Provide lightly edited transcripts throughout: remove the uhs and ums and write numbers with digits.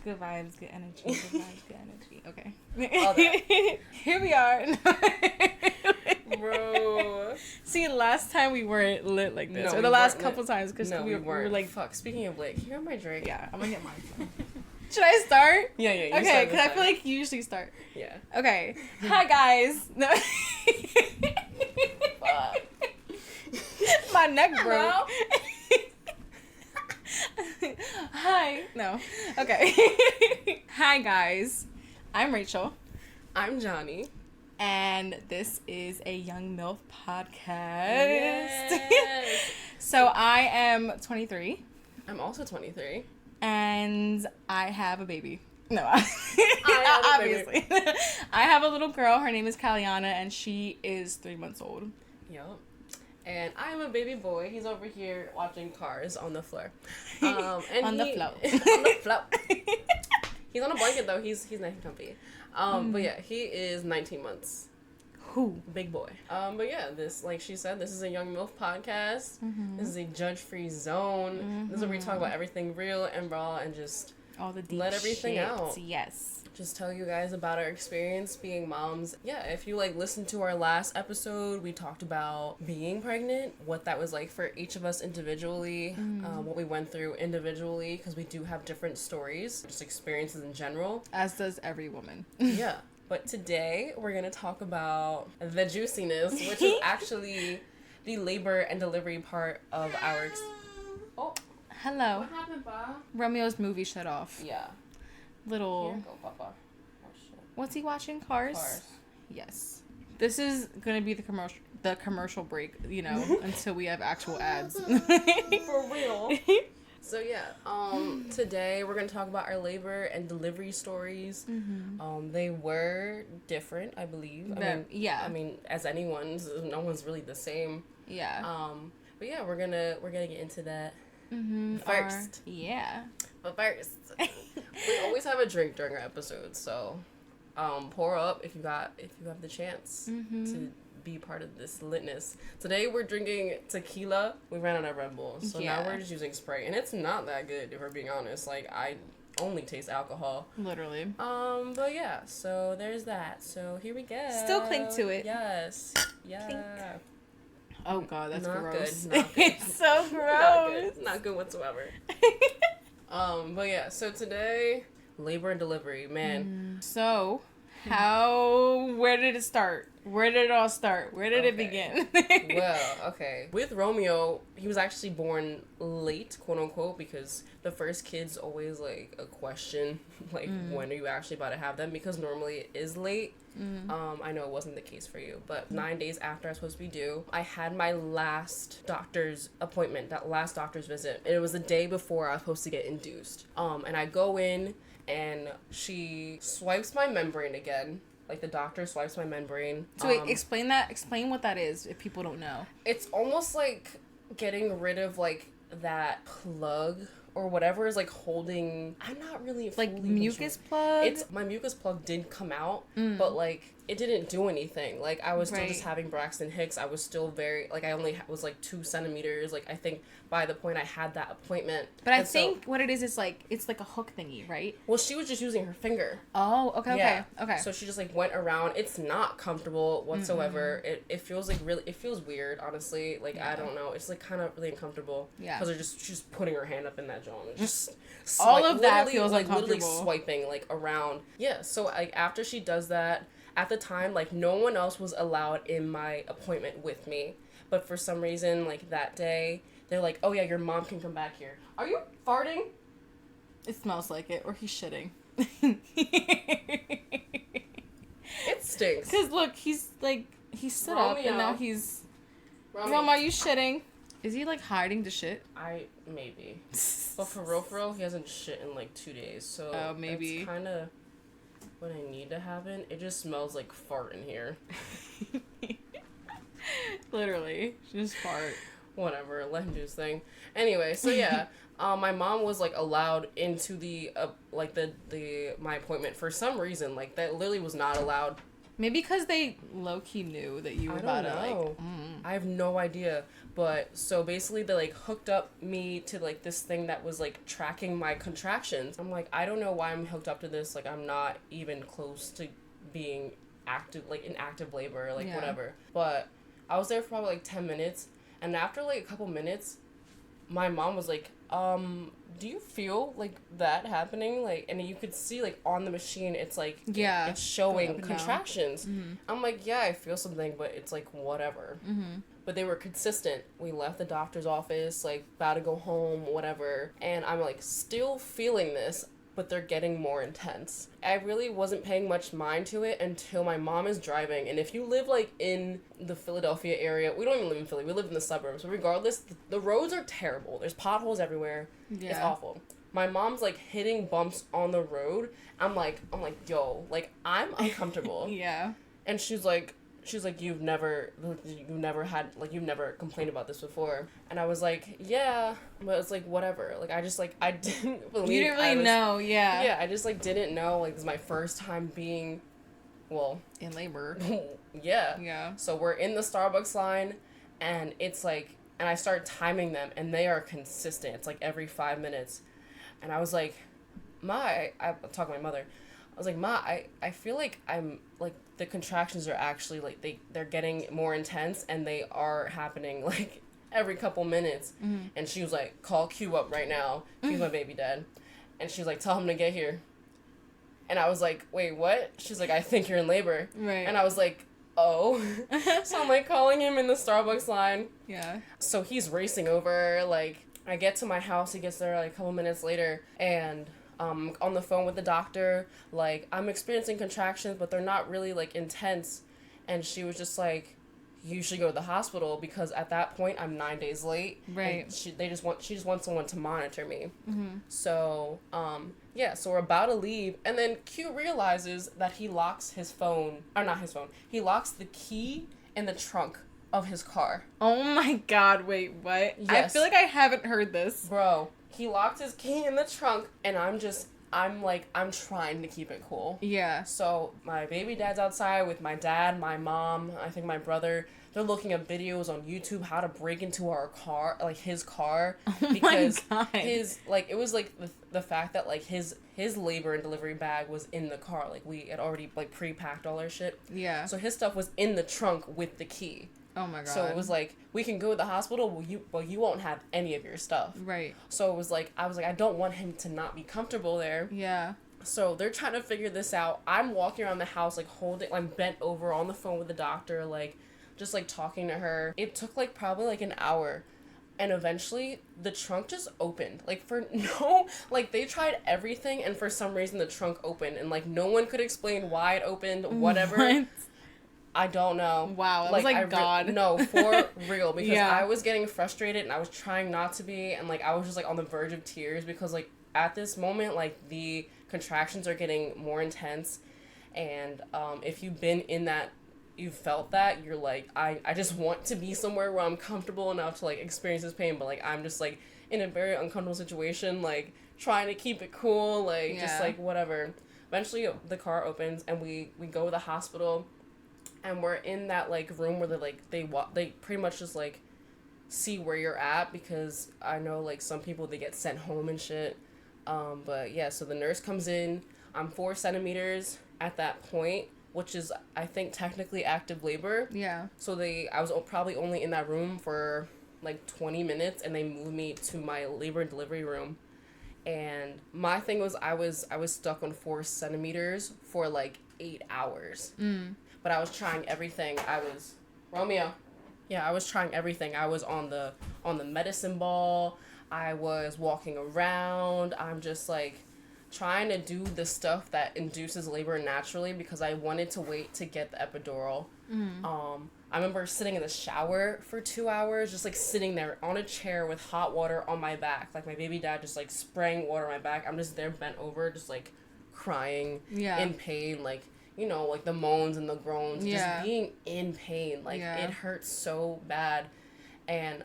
Good vibes, good energy. Good vibes, good energy. Okay. All that. Here we are. Bro. See, last time we weren't lit like this. No, or the last couple times. Because we were like... Fuck, speaking of lit, here my drink. Yeah, I'm gonna get mine. Should I start? Yeah, you okay, because I feel like you usually start. Yeah. Okay. Hi, guys. No. My neck broke. Hi. No. Okay. Hi, guys. I'm Rachel. I'm Janni. And this is a Young MILF podcast. Yes. So I am 23. I'm also 23. And I have a baby. No, obviously. I have a little girl. Her name is Kaliana, and she is 3 months old. Yup. And I'm a baby boy. He's over here watching Cars on the floor. And on the floor. On the floor. He's on a blanket, though. He's nice and comfy. But yeah, he is 19 months. Who? Big boy. But yeah, this, like she said, this is a Young MILF podcast. Mm-hmm. This is a judge-free zone. Mm-hmm. This is where we talk about everything real and raw and just all the deep let everything shit. out. Yes. Just tell you guys about our experience being moms. Yeah, if you listened to our last episode, we talked about being pregnant, what that was like for each of us individually, what we went through individually, because we do have different stories, just experiences in general. As does every woman. Yeah. But today, we're going to talk about the juiciness, which is actually the labor and delivery part of our... Oh. Hello. What happened, Pa? Romeo's movie shut off. Yeah. Little... Here you go, Papa. Oh, shit. What's he watching? Cars? Cars. Yes. This is going to be the commercial break, until we have actual ads. For real. So yeah, today we're going to talk about our labor and delivery stories. Mm-hmm. They were different, I believe. I mean, as anyone's, no one's really the same. Yeah. But yeah, we're gonna get into that first. Yeah. But first, we always have a drink during our episodes, so pour up if you have the chance to be part of this litness. Today we're drinking tequila. We ran out of Red Bull, so now we're just using Sprite, and it's not that good if we're being honest. Like, I only taste alcohol. Literally. But yeah, so there's that. So here we go. Still clink to it. Yes. Yeah. Clink. Oh god, that's not gross. Good. Not good. It's so gross. Not good whatsoever. But yeah, so today, labor and delivery, man. So, where did it start? Where did it all start? Where did it begin? Well, okay. With Romeo, he was actually born late, quote unquote, because the first kid's always like a question, like when are you actually about to have them? Because normally it is late. I know it wasn't the case for you, but 9 days after I was supposed to be due, I had my last doctor's appointment, that last doctor's visit. It was the day before I was supposed to get induced. And I go in and she swipes my membrane again. Like, the doctor swipes my membrane. So wait, explain what that is if people don't know. It's almost like getting rid of, like, that plug or whatever is, like, holding... I'm not really... Like, mucus plug? My mucus plug did come out, but, like, it didn't do anything. Like, I was still just having Braxton Hicks. I was still very... Like, I only was, like, 2 centimeters. Like, I think by the point I had that appointment... But I think what it is like, it's like a hook thingy, right? Well, she was just using her finger. Oh, okay. So she just, like, went around. It's not comfortable whatsoever. It feels, like, really... It feels weird, honestly. Like, I don't know. It's, like, kind of really uncomfortable. Yeah. Because she's just putting her hand up in that joint. Just... All of that feels uncomfortable. Literally swiping, like, around. Yeah, so, like, after she does that... At the time, like, no one else was allowed in my appointment with me. But for some reason, like, that day, they're like, oh, yeah, your mom can come back here. Are you farting? It smells like it. Or he's shitting. It stinks. Because, look, he's stood up, and now he's... Mom, are you shitting? Is he, like, hiding the shit? Maybe. But for real, he hasn't shit in, like, 2 days. So maybe. That's kind of... what I need to happen. It just smells like fart in here. Literally, just fart. Whatever, let him do his thing. Anyway, so yeah, my mom was like allowed into the my appointment for some reason. Like, that literally was not allowed Maybe because they low-key knew that you were about to, like... I have no idea. But, so basically they, like, hooked up me to, like, this thing that was, like, tracking my contractions. I'm like, I don't know why I'm hooked up to this. Like, I'm not even close to being active, like, in active labor, like, whatever. But I was there for probably, like, 10 minutes. And after, like, a couple minutes, my mom was like, do you feel like that happening? Like, and you could see, like, on the machine, it's like, it's showing contractions. Mm-hmm. I'm like, yeah, I feel something, but it's like, whatever. Mm-hmm. But they were consistent. We left the doctor's office, like, about to go home, whatever. And I'm like, still feeling this, but they're getting more intense. I really wasn't paying much mind to it until my mom is driving. And if you live, like, in the Philadelphia area, we don't even live in Philly, we live in the suburbs. But regardless, the roads are terrible. There's potholes everywhere. Yeah. It's awful. My mom's, like, hitting bumps on the road. I'm like, yo, like, I'm uncomfortable. Yeah. And she's like, you've never complained about this before. And I was like, yeah, but it's like, whatever. Like, I didn't believe. You didn't really know, yeah. Yeah, I just, like, didn't know. Like, this is my first time being, well. in labor. Yeah. Yeah. So we're in the Starbucks line, and it's like, and I start timing them, and they are consistent. It's like every 5 minutes. And I was like, I'm talking to my mother. I was like, Ma, I feel like I'm, like, the contractions are actually, like, they're getting more intense, and they are happening, like, every couple minutes. Mm-hmm. And she was like, call Q up right now. He's my baby dad. And she was like, tell him to get here. And I was like, wait, what? She's like, I think you're in labor. Right. And I was like, oh. So I'm, like, calling him in the Starbucks line. Yeah. So he's racing over, like, I get to my house, he gets there, like, a couple minutes later, and... on the phone with the doctor, like, I'm experiencing contractions, but they're not really, like, intense. And she was just like, you should go to the hospital, because at that point I'm 9 days late. Right. And she just wants someone to monitor me. Mm-hmm. So, so we're about to leave, and then Q realizes that he locks his phone, or not his phone, he locks the key in the trunk of his car. Oh my god, wait, what? Yes. I feel like I haven't heard this. Bro. He locked his key in the trunk, and I'm trying to keep it cool. Yeah. So, my baby dad's outside with my dad, my mom, I think my brother. They're looking at videos on YouTube how to break into our car, like, his car. Oh because my god. His, like, it was, like, the fact that, like, his labor and delivery bag was in the car. Like, we had already, like, pre-packed all our shit. Yeah. So, his stuff was in the trunk with the key. Oh my god. So it was like, we can go to the hospital, you won't have any of your stuff. Right. So it was like, I was like, I don't want him to not be comfortable there. Yeah. So they're trying to figure this out. I'm walking around the house, like, bent over on the phone with the doctor, like, just, like, talking to her. It took, like, probably, like, an hour. And eventually, the trunk just opened. Like, they tried everything, and for some reason, the trunk opened. And, like, no one could explain why it opened, whatever. What? I don't know. Wow, that was like God. No, for real, because I was getting frustrated, and I was trying not to be, and, like, I was just, like, on the verge of tears, because, like, at this moment, like, the contractions are getting more intense, and if you've been in that, you've felt that, you're like, I just want to be somewhere where I'm comfortable enough to, like, experience this pain, but, like, I'm just, like, in a very uncomfortable situation, like, trying to keep it cool, like, just, like, whatever. Eventually, the car opens, and we go to the hospital. And we're in that, like, room where they pretty much just, like, see where you're at, because I know, like, some people, they get sent home and shit. But yeah, so the nurse comes in. I'm 4 centimeters at that point, which is, I think, technically active labor. Yeah. So I was probably only in that room for, like, 20 minutes, and they moved me to my labor and delivery room. And my thing was, I was stuck on 4 centimeters for, like, 8 hours. But I was trying everything. Romeo. Yeah, I was trying everything. I was on the medicine ball. I was walking around. I'm just, like, trying to do the stuff that induces labor naturally, because I wanted to wait to get the epidural. I remember sitting in the shower for 2 hours, just, like, sitting there on a chair with hot water on my back. Like, my baby dad just, like, spraying water on my back. I'm just there bent over, just, like, crying in pain, like, you know, like, the moans and the groans, just being in pain. Like, it hurts so bad. And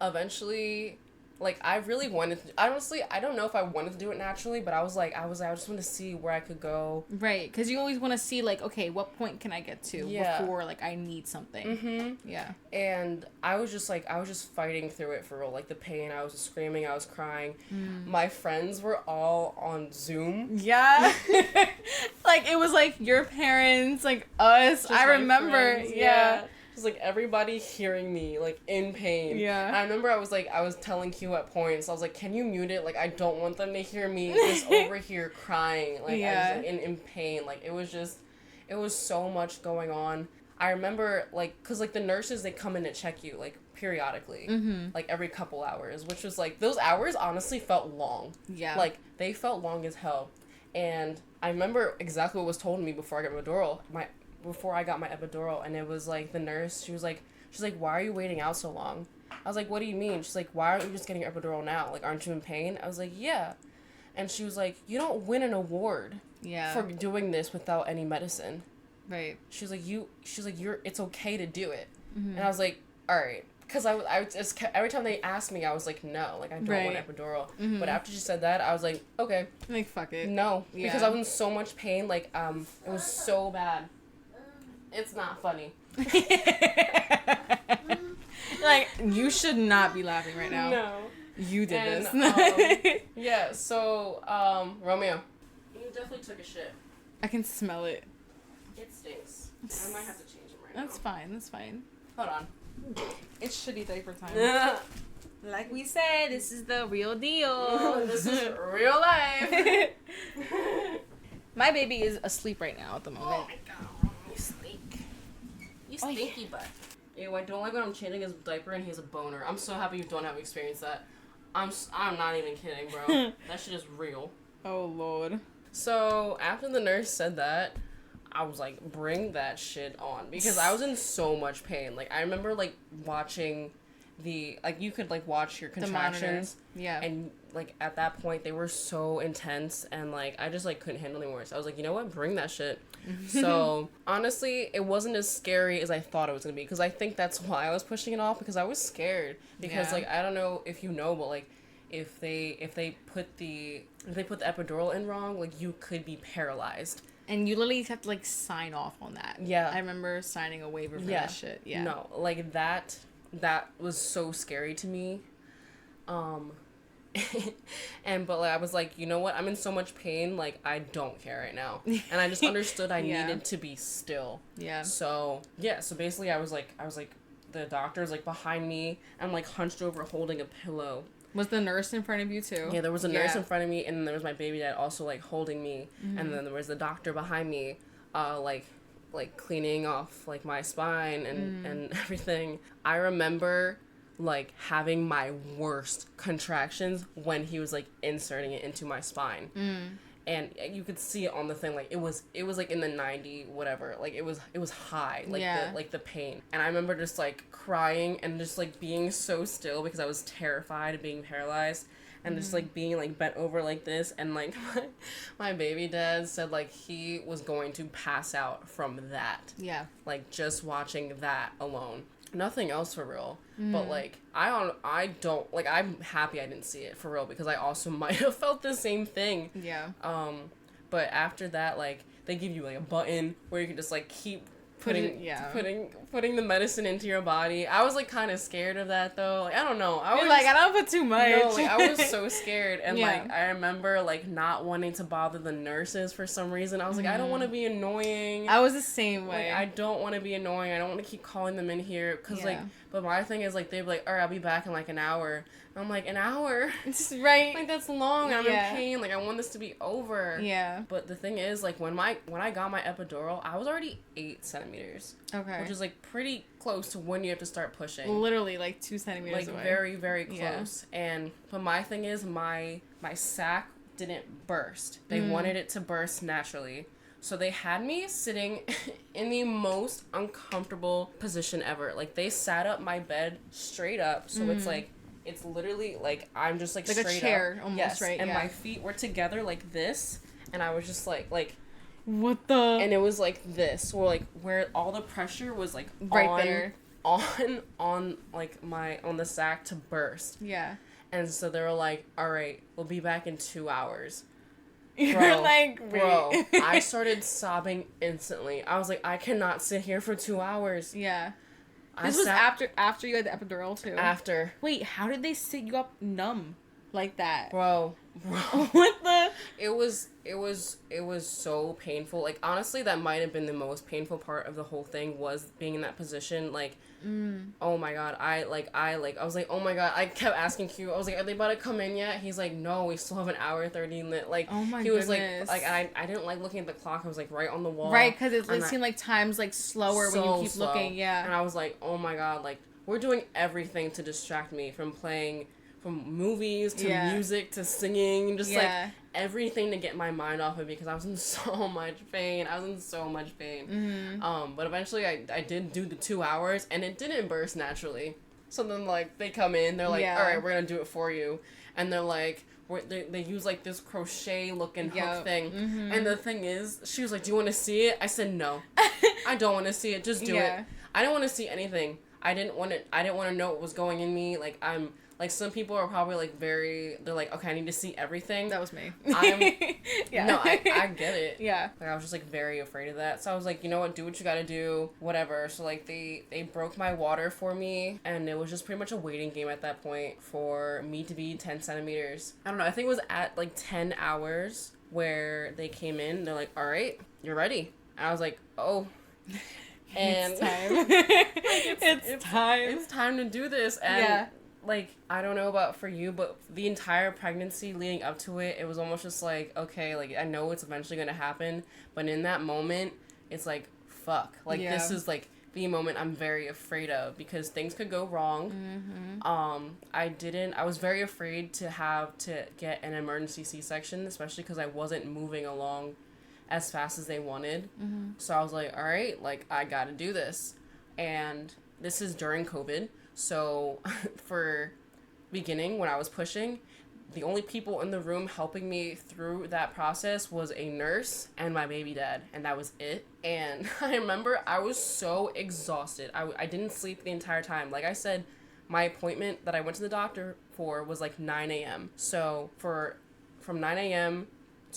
eventually, like, I really wanted to, honestly, I don't know if I wanted to do it naturally, but I just want to see where I could go. Right, because you always want to see, like, okay, what point can I get to before, like, I need something. Mm-hmm. Yeah. And I was just fighting through it for real. Like, the pain, I was screaming, I was crying. My friends were all on Zoom. Yeah. Like, it was, like, your parents, like, us. Just I remember. Friends, yeah. Just, like, everybody hearing me, like, in pain. Yeah. And I remember I was telling Q at points, I was like, can you mute it? Like, I don't want them to hear me just over here crying. Like, I was, like, in pain. Like, it was so much going on. I remember, like, because, like, the nurses, they come in to check you, like, periodically. Mm-hmm. Like, every couple hours, which was, like, those hours honestly felt long. Yeah. Like, they felt long as hell. And I remember exactly what was told to me before I got my epidural, and it was, like, the nurse, she's like, why are you waiting out so long? I was like, what do you mean? She's like, why aren't you just getting your epidural now? Like, aren't you in pain? I was like, yeah. And she was like, you don't win an award for doing this without any medicine. Right. She's like, it's okay to do it. Mm-hmm. And I was like, all right. Because I just kept, every time they asked me, I was like, no, like, I don't want epidural. Mm-hmm. But after she said that, I was like, okay. Like, fuck it. No. Yeah. Because I was in so much pain, like, it was so bad. It's not funny. Like, you should not be laughing right now. No. You did this. Yeah, so, Romeo, you definitely took a shit. I can smell it. It stinks. I might have to change them right That's fine. That's fine. Hold on. It's shitty diaper time. Like we said, this is the real deal. This is real life. My baby is asleep right now at the moment. Oh my god, you stink. You stinky butt. Ew, I don't like when I'm changing his diaper and he has a boner. I'm so happy you don't have experienced that. I'm not even kidding, bro. That shit is real. Oh, Lord. So, after the nurse said that, I was like, bring that shit on. Because I was in so much pain. Like, I remember, like, watching you could, like, watch your contractions. Yeah. And, like, at that point, they were so intense. And, like, I just, like, couldn't handle anymore. So I was like, you know what? Bring that shit. So, honestly, it wasn't as scary as I thought it was going to be. Because I think that's why I was pushing it off. Because I was scared. Because, like, I don't know if you know, but, like, if they put the epidural in wrong, like, you could be paralyzed. And you literally have to, like, sign off on that. Yeah. I remember signing a waiver for that shit. Yeah. No, like, that was so scary to me. But, like, I was like, you know what? I'm in so much pain, like, I don't care right now. And I just understood I needed to be still. Yeah. So basically I was like, the doctor's, like, behind me. I'm, like, hunched over holding a pillow. Was the nurse in front of you, too? Yeah, there was a nurse in front of me, and then there was my baby dad also, like, holding me. Mm-hmm. And then there was the doctor behind me, like cleaning off, like, my spine and everything. I remember, like, having my worst contractions when he was, like, inserting it into my spine. And you could see it on the thing, like, it was like in the 90 whatever, like, it was high, like, the pain. And I remember just, like, crying and just, like, being so still because I was terrified of being paralyzed, and just, like, being, like, bent over like this, and, like, my baby dad said, like, he was going to pass out from that. Yeah. Like, just watching that alone. Nothing else for real. But, like, I don't, like, I'm happy I didn't see it for real, because I also might have felt the same thing. Yeah. But after that, like, they give you, like, a button where you can just, like, keep putting the medicine into your body. I was, like, kind of scared of that, though. Like, I don't know. I don't put too much. No, like, I was so scared. And, like, I remember, like, not wanting to bother the nurses for some reason. I was like, I don't want to be annoying. I was the same way. Like, I don't want to be annoying. I don't want to keep calling them in here. Because, like, but my thing is, like, they'd be like, all right, I'll be back in, like, an hour. And I'm like, an hour? Right. Like, that's long. I'm in pain. Like, I want this to be over. Yeah. But the thing is, like, when I got my epidural, I was already 8 centimeters. Okay. Which is, like, pretty close to when you have to start pushing. Literally, like, 2 centimeters away. Like, very, very close. Yeah. But my thing is, my sac didn't burst. They wanted it to burst naturally. So they had me sitting in the most uncomfortable position ever. Like, they sat up my bed straight up. So it's, like, it's literally, like, I'm just, like straight up. Like a chair, almost, yes. Right? And my feet were together like this. And I was just, like... What the... And it was, like, this. Where all the pressure was, like, right there. On like, on the sac to burst. Yeah. And so they were like, all right, we'll be back in 2 hours. You're like, wait. Bro, I started sobbing instantly. I was like, I cannot sit here for 2 hours. Yeah. This was after you had the epidural, too? After. Wait, how did they sit you up numb like that? Bro. What the? It was so painful. Like, honestly, that might have been the most painful part of the whole thing, was being in that position. Like, oh my god, I was like, oh my god, I kept asking Q, I was like, are they about to come in yet? He's like, no, we still have an hour 30 minutes. Like, oh my he was goodness. like I didn't like looking at the clock. I was like right on the wall. Right, because it seemed like time's like slower when you keep slow. Looking, yeah. And I was like, oh my god, like, we're doing everything to distract me from movies to music to singing, just like everything to get my mind off of it, because I was in so much pain. But eventually I did do the 2 hours, and it didn't burst naturally. So then, like, they come in, they're like, all right, we're gonna do it for you, and they're like, they use like this crochet looking hook thing, and the thing is, she was like, do you want to see it? I said no. I don't want to see it, just do it. I don't want to see anything. I didn't want to know what was going in me. Like, I'm like, some people are probably like they're like, okay, I need to see everything. That was me. No, I get it. Yeah. Like, I was just like very afraid of that. So I was like, you know what, do what you gotta do, whatever. So like they broke my water for me, and it was just pretty much a waiting game at that point for me to be 10 centimeters. I don't know, I think it was at like 10 hours where they came in. They're like, all right, you're ready. And I was like, oh. And it's time. It's time. It's time to do this. And like, I don't know about for you, but the entire pregnancy leading up to it, it was almost just like, okay, like, I know it's eventually going to happen, but in that moment, it's like, fuck. Like, this is, like, the moment I'm very afraid of, because things could go wrong. I was very afraid to have to get an emergency C-section, especially because I wasn't moving along as fast as they wanted. So I was like, all right, like, I got to do this. And this is during COVID. So, for beginning, when I was pushing, the only people in the room helping me through that process was a nurse and my baby dad, and that was it. And I remember I was so exhausted. I didn't sleep the entire time. Like I said, my appointment that I went to the doctor for was like 9 a.m. So, from 9 a.m.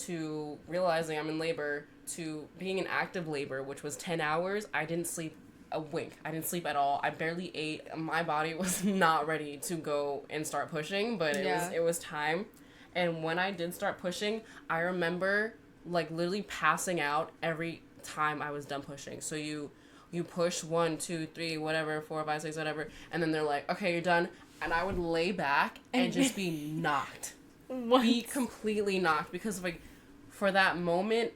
to realizing I'm in labor to being in active labor, which was 10 hours, I didn't sleep a wink. I didn't sleep at all. I barely ate. My body was not ready to go and start pushing, but it was time. And when I did start pushing, I remember like literally passing out every time I was done pushing. So you push 1, 2, 3, whatever, 4, 5, 6, whatever, and then they're like, okay, you're done. And I would lay back and just be knocked. What? Be completely knocked, because like for that moment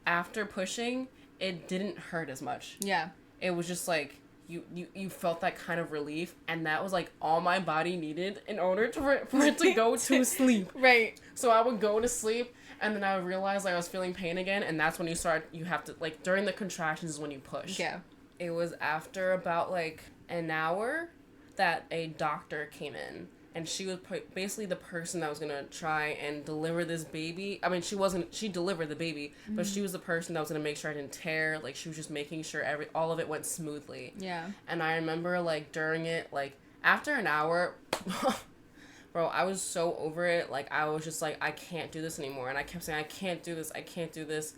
after pushing, it didn't hurt as much. Yeah. It was just like, you felt that kind of relief, and that was like all my body needed in order for it to go to sleep. Right. So I would go to sleep, and then I would realize like I was feeling pain again, and that's when you have to, like, during the contractions is when you push. Yeah. It was after about like an hour that a doctor came in. And she was basically the person that was going to try and deliver this baby. I mean, she delivered the baby, but she was the person that was going to make sure I didn't tear. Like, she was just making sure all of it went smoothly. Yeah. And I remember, like, during it, like, after an hour, bro, I was so over it. Like, I was just like, I can't do this anymore. And I kept saying, I can't do this.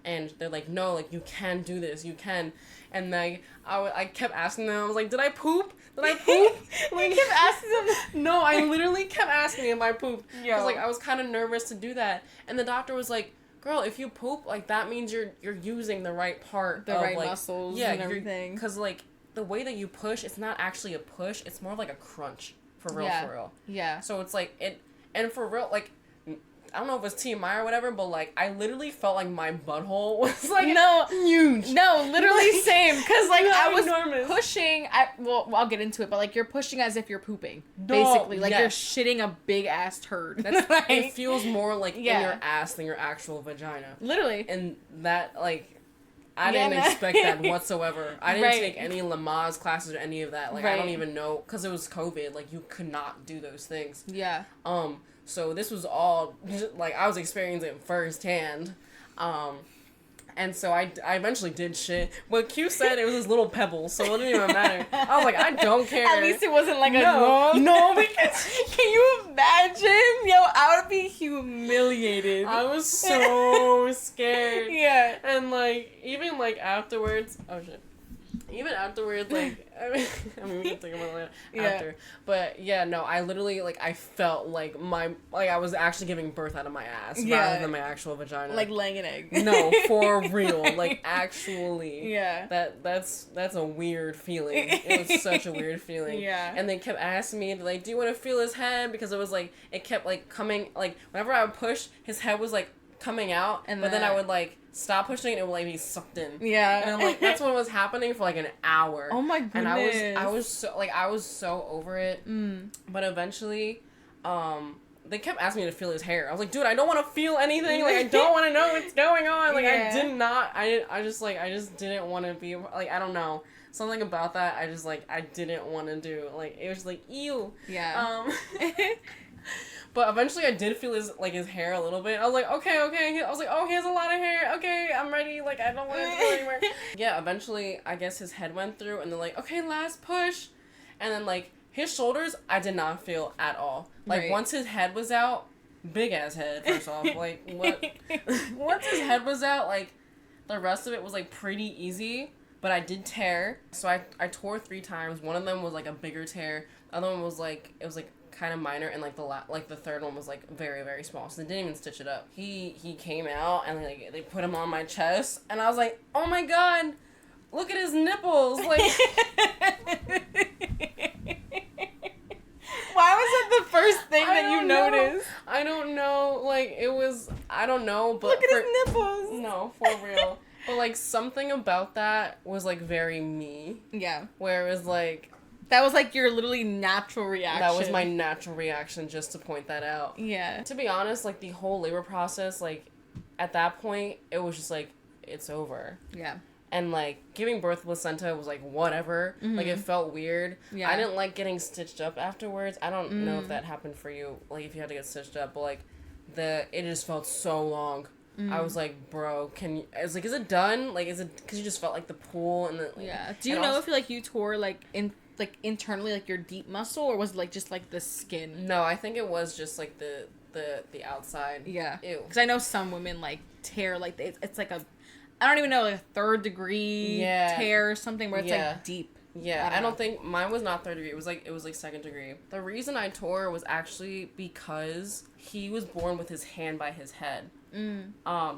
And they're like, no, like, you can do this, you can. And like, I kept asking them, I was like, did I poop? Like, you kept asking them? No, I literally kept asking if I pooped. Yo. Like, I was kind of nervous to do that. And the doctor was like, girl, if you poop, like, that means you're using the right part. The right muscles and everything. Because, like, the way that you push, it's not actually a push, it's more like a crunch. For real. Yeah. So it's like, and for real, like, I don't know if it's TMI or whatever, but, like, I literally felt like my butthole was, like, huge. No, literally like, same. Because, like, I was enormous. Pushing. Well, I'll get into it, but, like, you're pushing as if you're pooping. Basically. Like, you're shitting a big-ass turd. That's like, it feels more, like, in your ass than your actual vagina. Literally. And that, like, I didn't expect that whatsoever. I didn't take any Lamaze classes or any of that. Like, I don't even know. Because it was COVID. Like, you could not do those things. Yeah. So this was all, like, I was experiencing it firsthand. And so I eventually did shit. But Q said it was this little pebble, so it didn't even matter. I was like, I don't care. At least it wasn't like a long. No, because can you imagine? Yo, I would be humiliated. I was so scared. Yeah. And like even like afterwards, oh shit. Even afterwards, like, I mean, we can think about it after. But, yeah, no, I literally, like, I felt like I was actually giving birth out of my ass rather than my actual vagina. Like laying an egg. No, for real. Like, actually. Yeah. That's a weird feeling. It was such a weird feeling. Yeah. And they kept asking me, like, do you want to feel his head? Because it was, like, it kept, like, coming, like, whenever I would push, his head was, like, coming out. But then I would, like, stop pushing it, it would like be sucked in. Yeah. And I'm like, that's what was happening for like an hour. Oh my goodness. And I was so over it. But eventually, they kept asking me to feel his hair. I was like, dude, I don't want to feel anything. Like, I don't want to know what's going on. Like, I just didn't want to be, like, I don't know. Something about that, I didn't want to do. Like, it was like, ew. Yeah. But eventually I did feel his hair a little bit. I was like, okay. I was like, oh, he has a lot of hair. Okay, I'm ready. Like, I don't want to do it anymore. Yeah, eventually, I guess his head went through, and they're like, okay, last push. And then, like, his shoulders, I did not feel at all. Like, once his head was out, big-ass head, first off. Like, what? Once his head was out, like, the rest of it was, like, pretty easy. But I did tear. So I tore 3 times. One of them was, like, a bigger tear. The other one was, like, it was, like, kind of minor, and like the third one was like very, very small, so they didn't even stitch it up. He came out and like they put him on my chest, and I was like, oh my god, look at his nipples. Like why was that the first thing that you noticed? I don't know. Like it was, I don't know, but look at his nipples. No, for real. But like something about that was like very me. Yeah. Where it was like, that was, like, your literally natural reaction. That was my natural reaction, just to point that out. Yeah. To be honest, like, the whole labor process, like, at that point, it was just, like, it's over. Yeah. And, like, giving birth with placenta was, like, whatever. Like, it felt weird. Yeah. I didn't like getting stitched up afterwards. I don't know if that happened for you, like, if you had to get stitched up. But, like, it just felt so long. I was like, bro, I was like, is it done? Like, is it, because you just felt, like, the pull and the, like, yeah. Do you know if, like, you tore, like, internally, like, your deep muscle, or was it, like, just, like, the skin? No, I think it was just, like, the outside. Yeah. Ew. Because I know some women, like, tear, like, it's like I don't even know, like, a 3rd degree tear or something where it's, like, deep. Yeah, I don't think, mine was not 3rd degree, it was, like, 2nd degree. The reason I tore was actually because he was born with his hand by his head.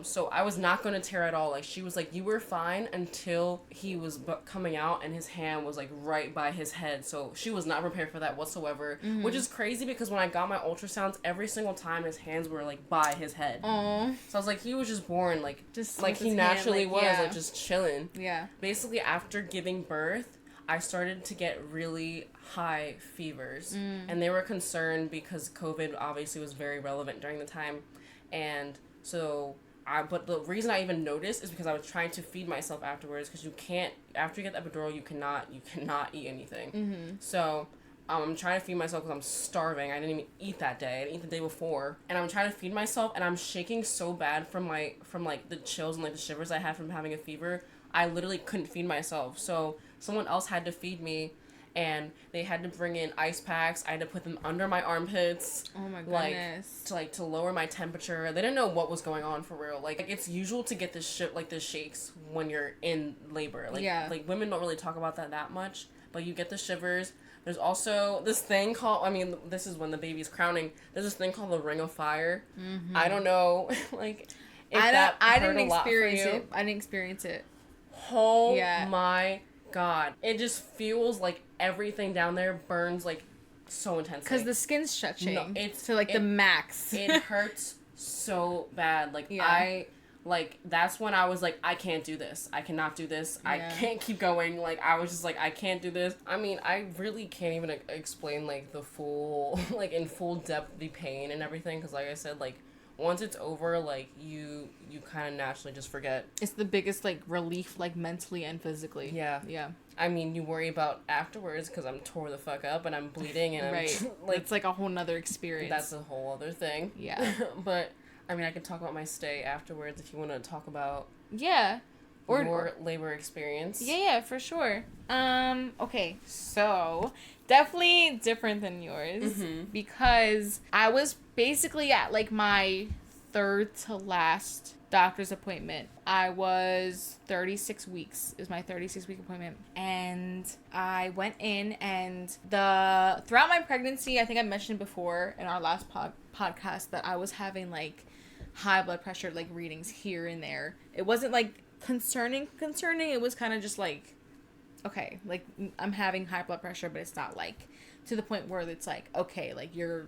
So I was not going to tear at all. Like, she was like, you were fine until he was coming out and his hand was, like, right by his head. So she was not prepared for that whatsoever, which is crazy because when I got my ultrasounds, every single time his hands were, like, by his head. Aww. So I was like, he was just born, like, just like he naturally was, like, just chilling. Yeah. Basically, after giving birth, I started to get really high fevers. And they were concerned because COVID obviously was very relevant during the time. And so, but the reason I even noticed is because I was trying to feed myself afterwards, because you can't, after you get the epidural, you cannot eat anything. So, I'm trying to feed myself because I'm starving. I didn't even eat that day. I didn't eat the day before. And I'm trying to feed myself, and I'm shaking so bad from like, the chills and, like, the shivers I had from having a fever. I literally couldn't feed myself. So, someone else had to feed me. And they had to bring in ice packs. I had to put them under my armpits. Oh my goodness. To lower my temperature. They didn't know what was going on for real. Like it's usual to get this shakes when you're in labor. Like, like women don't really talk about that much. But you get the shivers. There's also this thing called, I mean, this is when the baby's crowning. There's this thing called the ring of fire. I don't know, like, if I didn't experience it. I didn't experience it. Oh my god. It just feels like everything down there burns, like, so intensely. Because the skin's stretching. No, it's to, like, the max. It hurts so bad. Like, that's when I was like, I can't do this. I cannot do this. I can't keep going. Like, I was just like, I can't do this. I mean, I really can't even explain, like, the full, like, in full depth, the pain and everything. Because, like I said, like, once it's over, like, you kind of naturally just forget. It's the biggest, like, relief, like, mentally and physically. Yeah. Yeah. I mean, you worry about afterwards because I'm tore the fuck up and I'm bleeding and right. I'm, like... It's, like, a whole nother experience. That's a whole other thing. Yeah. But I mean, I can talk about my stay afterwards if you want to talk about or your labor experience. Yeah, for sure. Okay, so definitely different than yours because I was basically at like my third to last doctor's appointment. I was 36 weeks. It was my 36-week appointment. And I went in and throughout my pregnancy, I think I mentioned before in our last podcast that I was having like high blood pressure like readings here and there. It wasn't like concerning. It was kind of just like, okay, like I'm having high blood pressure, but it's not like to the point where it's like, okay, like you're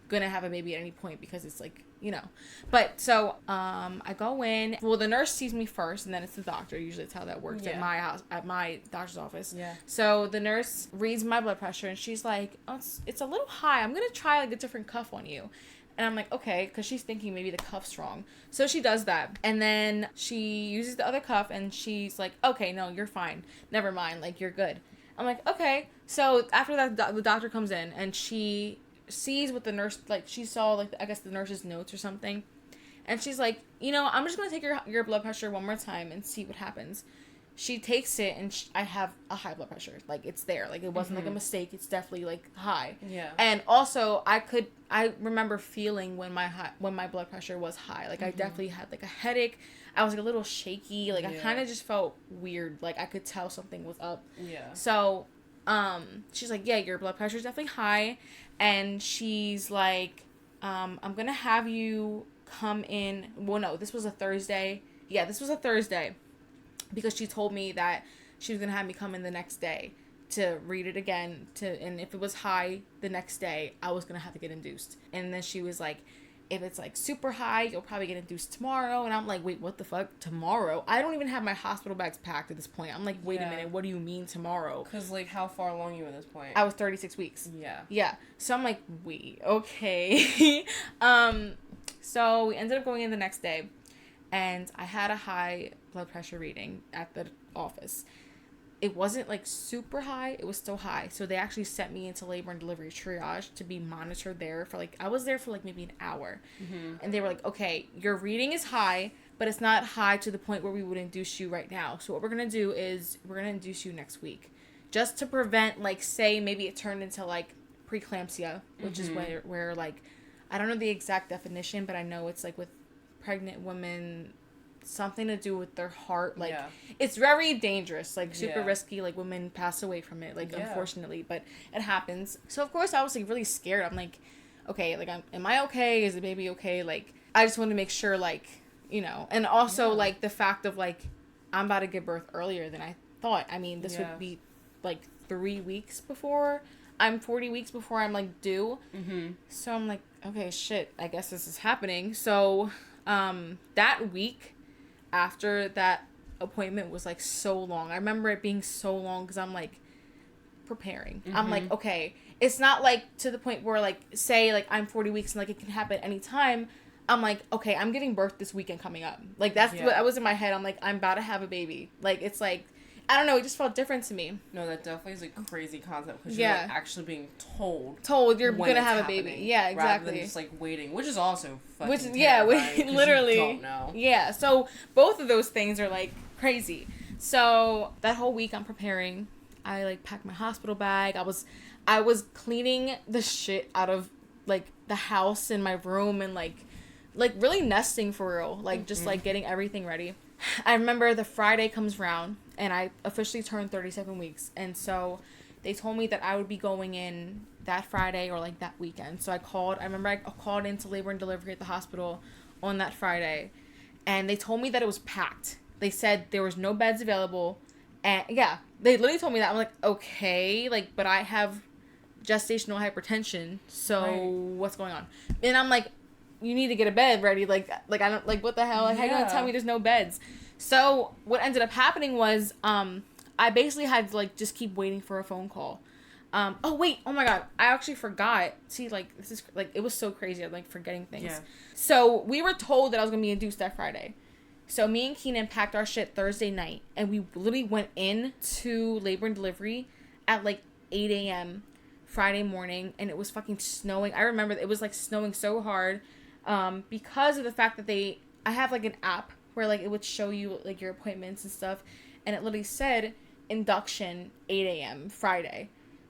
gonna have a baby at any point because it's like, you know. But so I go in, well, the nurse sees me first and then it's the doctor. Usually it's how that works at my house, at my doctor's office. So the nurse reads my blood pressure and she's like, oh, it's a little high, I'm gonna try like a different cuff on you. And I'm like, okay, because she's thinking maybe the cuff's wrong. So she does that. And then she uses the other cuff and she's like, okay, no, you're fine. Never mind. Like, you're good. I'm like, okay. So after that, the doctor comes in and she sees what the nurse, like, she saw, like, I guess the nurse's notes or something. And she's like, you know, I'm just going to take your blood pressure one more time and see what happens. She takes it and I have a high blood pressure. Like, it's there. Like, it wasn't like a mistake. It's definitely like high. Yeah. And also I remember feeling when my blood pressure was high. Like, I definitely had like a headache. I was like a little shaky. Like, I kind of just felt weird. Like, I could tell something was up. Yeah. So, she's like, yeah, your blood pressure is definitely high. And she's like, I'm going to have you come in. Well, no, this was a Thursday. Yeah, this was a Thursday. Because she told me that she was going to have me come in the next day to read it again. And if it was high the next day, I was going to have to get induced. And then she was like, if it's like super high, you'll probably get induced tomorrow. And I'm like, wait, what the fuck? Tomorrow? I don't even have my hospital bags packed at this point. I'm like, wait a minute, what do you mean tomorrow? Because like, how far along are you at this point? I was 36 weeks. Yeah. So I'm like, wait, okay. So we ended up going in the next day. And I had a high blood pressure reading at the office. It wasn't like super high. It was still high. So they actually sent me into labor and delivery triage to be monitored there for like, I was there for like maybe an hour. And they were like, okay, your reading is high, but it's not high to the point where we would induce you right now. So what we're going to do is we're going to induce you next week. Just to prevent, like, say maybe it turned into like preeclampsia, which is where like, I don't know the exact definition, but I know it's like with pregnant women, something to do with their heart, like it's very dangerous, like super risky, like women pass away from it, like unfortunately, but it happens. So of course I was like really scared. I'm like, okay, like am I okay? Is the baby okay? Like I just wanted to make sure, like, you know, and also like the fact of like I'm about to give birth earlier than I thought. I mean, this would be like 3 weeks before I'm 40 weeks before I'm like due. So I'm like, okay, shit, I guess this is happening. So that week after that appointment was like so long. I remember it being so long because I'm like preparing. I'm like, okay, it's not like to the point where like say like I'm 40 weeks and like it can happen anytime. I'm like, okay, I'm giving birth this weekend coming up. Like that's what I was in my head. I'm like, I'm about to have a baby. Like it's like, I don't know, it just felt different to me. No, that definitely is a crazy concept because you're like actually being told you're gonna have a baby. Yeah, exactly. Rather than just like waiting, which is also fucking literally. You don't know. Yeah, so both of those things are like crazy. So that whole week I'm preparing. I like packed my hospital bag. I was cleaning the shit out of like the house and my room and like really nesting for real. Like just like getting everything ready. I remember the Friday comes round and I officially turned 37 weeks. And so they told me that I would be going in that Friday or like that weekend. So I remember I called into labor and delivery at the hospital on that Friday. And they told me that it was packed. They said there was no beds available. And yeah, they literally told me that. I'm like, okay, like, but I have gestational hypertension. So what's going on? And I'm like, you need to get a bed ready. Like I don't, like, what the hell? Like, how are you gonna tell me there's no beds? So what ended up happening was, I basically had to like just keep waiting for a phone call. Oh wait, oh my God, I actually forgot. See, like, this is like, it was so crazy. I'm like forgetting things. Yeah. So we were told that I was gonna be induced that Friday. So me and Keenan packed our shit Thursday night and we literally went in to labor and delivery at like 8 a.m. Friday morning and it was fucking snowing. I remember it was like snowing so hard. because of the fact that I have like an app where like it would show you like your appointments and stuff, and it literally said induction 8 a.m. Friday.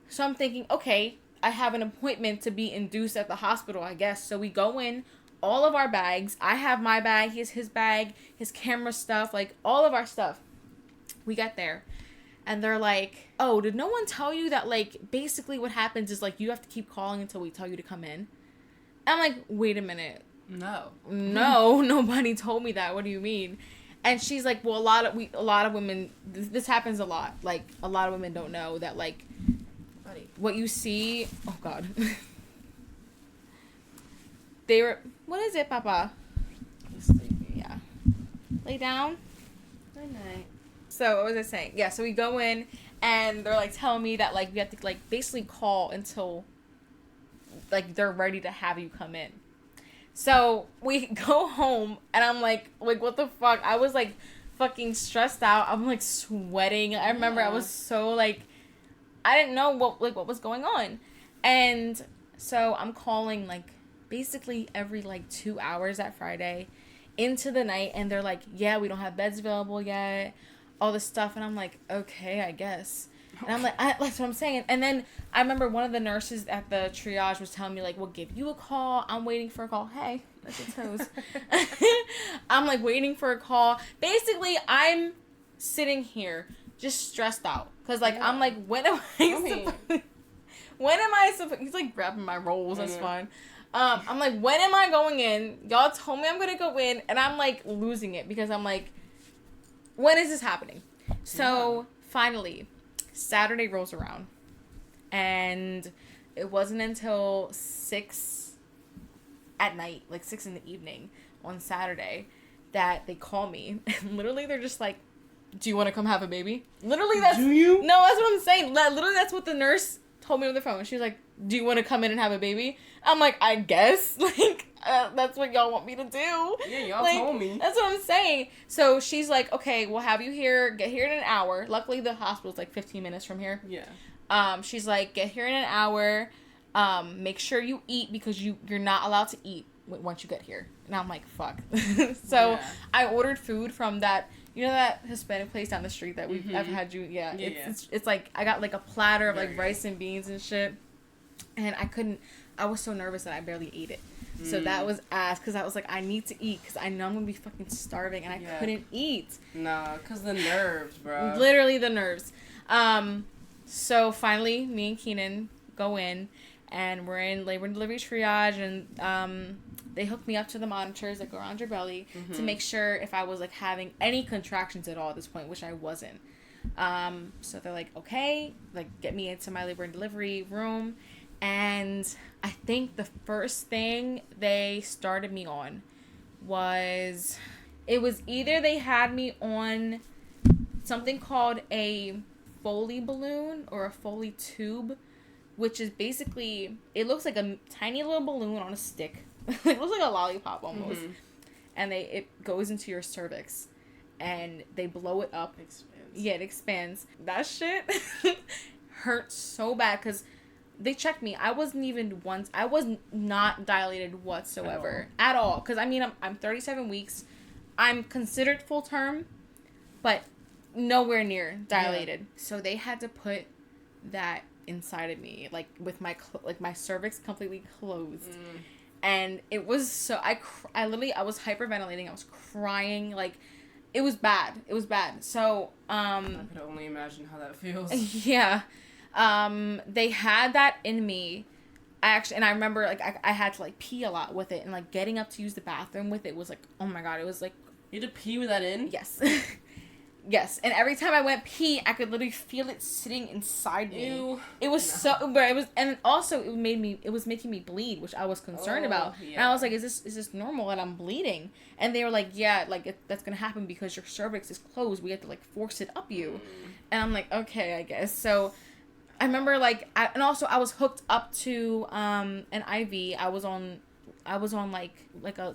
So I'm thinking, okay, I have an appointment to be induced at the hospital, I guess. So we go in, all of our bags. I have my bag, he has his bag, his camera stuff, like all of our stuff. We get there. And they're like, oh, did no one tell you that, like, basically what happens is, like, you have to keep calling until we tell you to come in? I'm like, wait a minute. No, nobody told me that. What do you mean? And she's like, well, a lot of women, this happens a lot. Like, a lot of women don't know that, like, buddy, what you see, oh, God. What is it, Papa? he's sleepy. Yeah. Lay down. Good night. So, what was I saying? Yeah, so we go in, and they're, like, telling me that, like, we have to, like, basically call until, like, they're ready to have you come in. So, we go home, and I'm, like, what the fuck? I was, like, fucking stressed out. I'm, like, sweating. I remember I was so, like, I didn't know what was going on. And so, I'm calling, like, basically every, like, 2 hours that Friday into the night, and they're like, yeah, we don't have beds available yet, all this stuff. And I'm like, okay, I guess. And I'm like, that's what I'm saying. And then I remember one of the nurses at the triage was telling me, like, we'll give you a call. I'm waiting for a call. Hey, that's your toes. I'm, like, waiting for a call. Basically, I'm sitting here just stressed out. Because, like, I'm like, when am I supposed... He's, like, grabbing my rolls. That's fine. I'm like, when am I going in? Y'all told me I'm going to go in. And I'm, like, losing it. Because I'm like, when is this happening? So, finally... Saturday rolls around, and it wasn't until 6 at night, like 6 in the evening on Saturday, that they call me, and literally they're just like, do you want to come have a baby? Literally, that's... Do you? No, that's what I'm saying. Literally, that's what the nurse told me on the phone. She was like, do you want to come in and have a baby? I'm like, I guess. Like, that's what y'all want me to do. Yeah, y'all like, told me. That's what I'm saying. So she's like, okay, we'll have you here. Get here in an hour. Luckily, the hospital's like 15 minutes from here. Yeah. She's like, get here in an hour. Make sure you eat because you're not allowed to eat once you get here. And I'm like, fuck. So yeah. I ordered food from that... You know that Hispanic place down the street that I've had you... Yeah. It's like, I got like a platter of like rice and beans and shit. And I was so nervous that I barely ate it. So that was ass, because I was like, I need to eat, because I know I'm going to be fucking starving, and I couldn't eat. Nah, because the nerves, bro. Literally the nerves. So finally, me and Keenan go in, and we're in labor and delivery triage, and they hooked me up to the monitors that go around your belly to make sure if I was like having any contractions at all at this point, which I wasn't. So they're like, okay, like get me into my labor and delivery room. And I think the first thing they started me on was either they had me on something called a Foley balloon or a Foley tube, which is basically, it looks like a tiny little balloon on a stick. It looks like a lollipop almost. And it goes into your cervix and they blow it up. Yeah, it expands. That shit hurt so bad because they checked me. I was not dilated whatsoever. At all. Because, I mean, I'm 37 weeks. I'm considered full term, but nowhere near dilated. Yeah. So they had to put that inside of me, like, with my cervix completely closed. And it was so... I was hyperventilating. I was crying. Like, it was bad. It was bad. So, I could only imagine how that feels. Yeah. They had that in me. I remember, like, I had to, like, pee a lot with it, and, like, getting up to use the bathroom with it was, like, oh my god, it was, like... You had to pee with that in? Yes. Yes, and every time I went pee, I could literally feel it sitting inside me. Ew. It was but it was, and also it was making me bleed, which I was concerned about. Yeah. And I was like, is this normal that I'm bleeding? And they were like, yeah, like that's gonna happen because your cervix is closed. We have to like force it up you. And I'm like, okay, I guess. So I remember like, and also I was hooked up to an IV. I was on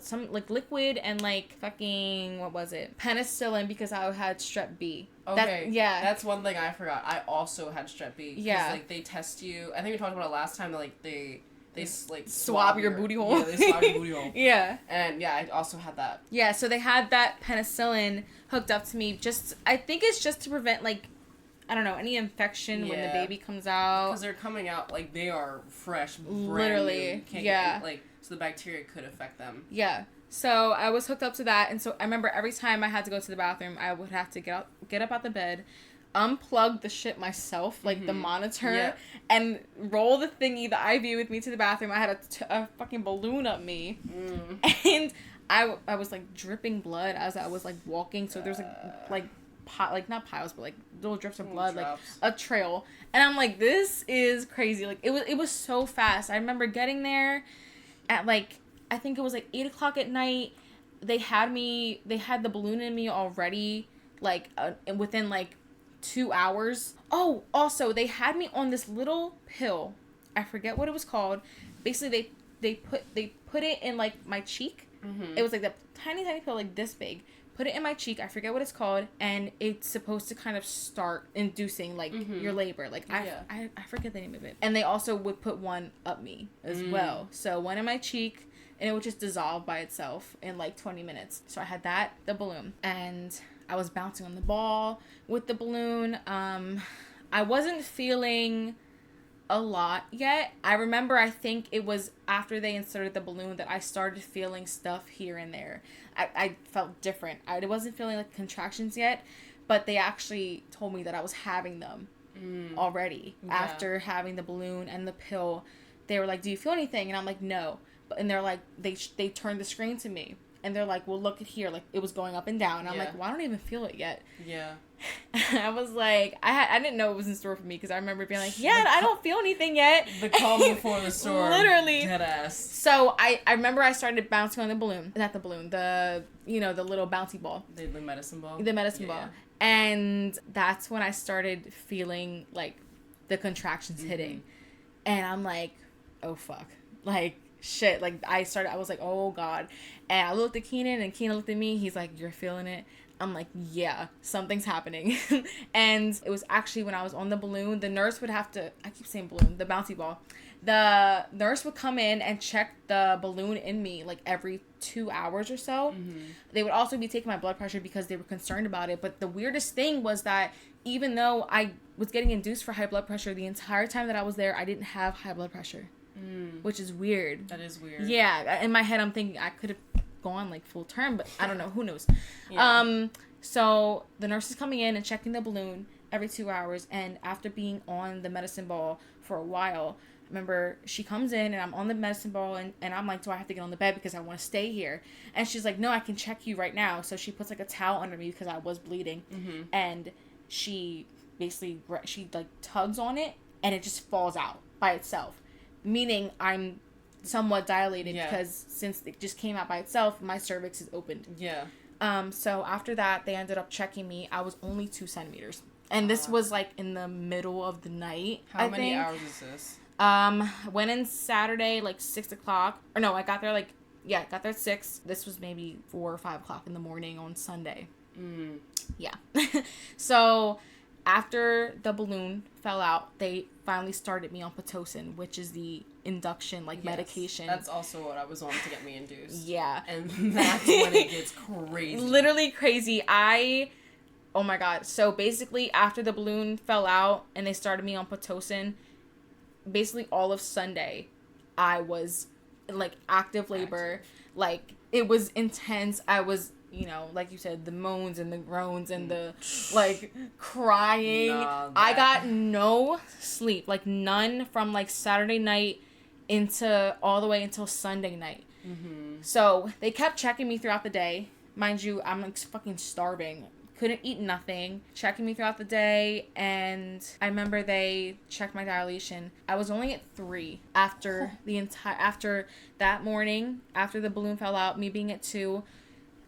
some liquid and like fucking, what was it, penicillin, because I had strep B. Okay. That's one thing I forgot. I also had strep B. Yeah. Like they test you. I think we talked about it last time. That like they they swab your booty hole. Yeah, they swab your booty hole. Yeah. And yeah, I also had that. Yeah, so they had that penicillin hooked up to me. I think it's just to prevent, like, I don't know, any infection when the baby comes out. Because they're coming out, like, they are fresh, literally. Yeah. So the bacteria could affect them. Yeah. So I was hooked up to that, and so I remember every time I had to go to the bathroom, I would have to get up out the bed, unplug the shit myself, like the monitor, and roll the thingy, the IV with me to the bathroom. I had a fucking balloon up me, and I was like dripping blood as I was like walking. So there's like not piles, but like little drips of blood, like a trail. And I'm like, this is crazy. Like it was so fast. I remember getting there at like, I think it was like 8:00 at night. They had the balloon in me already, like within like 2 hours. Oh, also they had me on this little pill. I forget what it was called. Basically, they put it in like my cheek. It was like the tiny pill, like this big. Put it in my cheek. I forget what it's called, and it's supposed to kind of start inducing like your labor. Like I forget the name of it. And they also would put one up me as well. So one in my cheek, and it would just dissolve by itself in like 20 minutes. So I had that, the balloon, and I was bouncing on the ball with the balloon. I wasn't feeling a lot yet. I remember, I think it was after they inserted the balloon that I started feeling stuff here and there. I felt different. I wasn't feeling like contractions yet, but they actually told me that I was having them already after having the balloon and the pill. They were like, "Do you feel anything?" And I'm like, "No." And they're like, they turned the screen to me, and they're like, "Well, look at here." Like, it was going up and down. And I'm like, "Well, I don't even feel it yet." Yeah. I was like, I didn't know it was in store for me, because I remember being like, I don't feel anything yet. The calm before the storm. Literally. Dead ass. So I remember I started bouncing on the balloon. Not the balloon, the little bouncy ball. The medicine ball? The medicine ball. And that's when I started feeling like the contractions hitting. And I'm like, oh fuck. Like, shit. Like, I was like, oh god. And I looked at Keenan, and Keenan looked at me. He's like, "You're feeling it?" I'm like, yeah, something's happening. And it was actually when I was on the balloon, the nurse would have to, I keep saying balloon, the bouncy ball. The nurse would come in and check the balloon in me like every 2 hours or so. They would also be taking my blood pressure because they were concerned about it. But the weirdest thing was that even though I was getting induced for high blood pressure, the entire time that I was there, I didn't have high blood pressure, which is weird. That is weird. Yeah, in my head, I'm thinking I could have gone like full term, but I don't know, who knows. So the nurse is coming in and checking the balloon every 2 hours, and after being on the medicine ball for a while, remember, she comes in and I'm on the medicine ball, and I'm like, do I have to get on the bed because I want to stay here? And she's like, no, I can check you right now. So she puts like a towel under me because I was bleeding, and she basically like tugs on it, and it just falls out by itself, meaning I'm somewhat dilated because since it just came out by itself, my cervix is opened. So after that, they ended up checking me. I was only 2 centimeters, and this was like in the middle of the night. How many hours is this? Went in Saturday like 6 o'clock, or no, I got there got there at 6. This was maybe 4 or 5 o'clock in the morning on Sunday. So after the balloon fell out, they finally started me on Pitocin, which is the induction medication. That's also what I was on to get me induced. Yeah. And that's when it gets crazy. Literally crazy. Oh my god. So basically, after the balloon fell out and they started me on Pitocin, basically all of Sunday, I was like active labor. Like, it was intense. I was, like you said, the moans and the groans and the like crying. I got no sleep, like none, from like Saturday night into all the way until Sunday night. So they kept checking me throughout the day. Mind you, I'm like fucking starving. Couldn't eat nothing. Checking me throughout the day, and I remember they checked my dilation. I was only at 3 after after that morning, after the balloon fell out, me being at 2.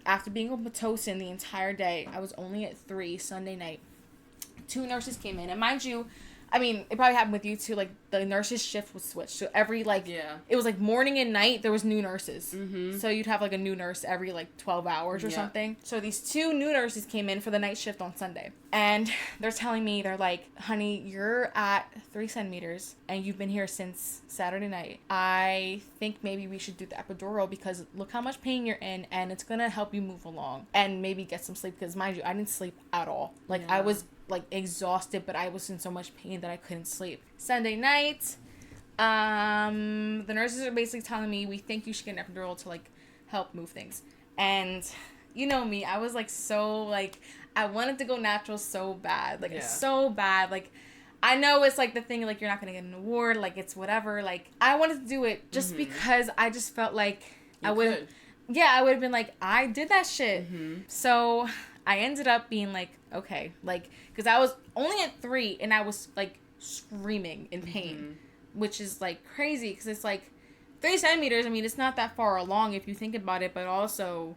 After being on Pitocin the entire day, I was only at 3 Sunday night. 2 nurses came in, and mind you, I mean, it probably happened with you too. Like the nurses' shift was switched, so every it was like morning and night there was new nurses. So you'd have like a new nurse every like 12 hours or something. So these 2 new nurses came in for the night shift on Sunday, and they're telling me, they're like, "Honey, you're at 3 centimeters and you've been here since Saturday night. I think maybe we should do the epidural because look how much pain you're in, and it's gonna help you move along and maybe get some sleep." Because mind you, I didn't sleep at all. Like I was like exhausted, but I was in so much pain that I couldn't sleep. Sunday night, the nurses are basically telling me, "We think you should get an epidural to like help move things." And you know me, I was like so like, I wanted to go natural so bad, like it's so bad. Like I know it's like the thing, like you're not gonna get an award, like it's whatever. Like I wanted to do it just because I just felt like I would have been like, I did that shit. So I ended up being like, okay, like, because I was only at 3 and I was like screaming in pain, which is like crazy because it's like 3 centimeters. I mean, it's not that far along if you think about it, but also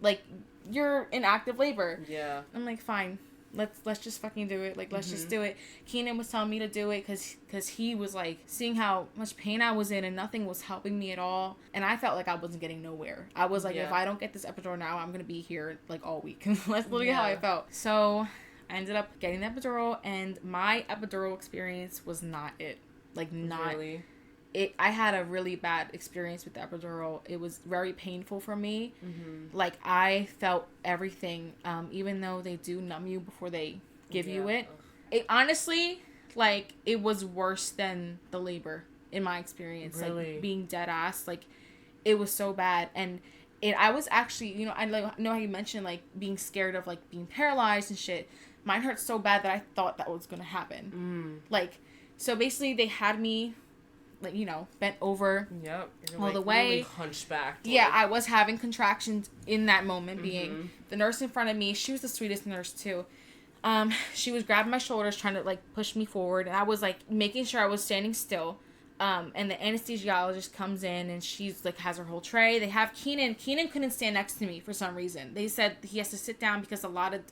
like you're in active labor. Yeah. I'm like, fine. Let's just fucking do it. Like, let's just do it. Keenan was telling me to do it because he was, like, seeing how much pain I was in and nothing was helping me at all. And I felt like I wasn't getting nowhere. I was like, if I don't get this epidural now, I'm going to be here, like, all week. That's literally how I felt. So I ended up getting the epidural, and my epidural experience was not it. Like, not... Really? I had a really bad experience with the epidural. It was very painful for me. Like, I felt everything, even though they do numb you before they give you it. It honestly, like, it was worse than the labor, in my experience. Really? Like, being dead ass, like, it was so bad. And I was actually, you know, I know how you mentioned, like, being scared of, like, being paralyzed and shit. Mine hurt so bad that I thought that was gonna happen. Like, so basically they had me, like, you know, bent over all like, the way. Really hunchbacked. Yeah, like... I was having contractions in that moment, being the nurse in front of me. She was the sweetest nurse, too. She was grabbing my shoulders, trying to, like, push me forward. And I was, like, making sure I was standing still. And the anesthesiologist comes in, and she's, like, has her whole tray. They have Keenan. Keenan couldn't stand next to me for some reason. They said he has to sit down because a lot of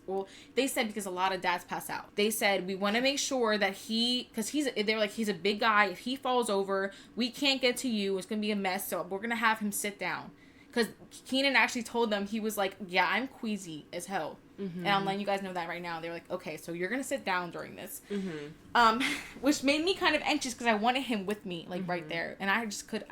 dads pass out. They said, we want to make sure that because they were like, he's a big guy. If he falls over, we can't get to you. It's going to be a mess. So we're going to have him sit down. Because Keenan actually told them, he was like, yeah, I'm queasy as hell. And I'm letting you guys know that right now. They're like, okay, so you're going to sit down during this. Which made me kind of anxious because I wanted him with me, like, right there. And I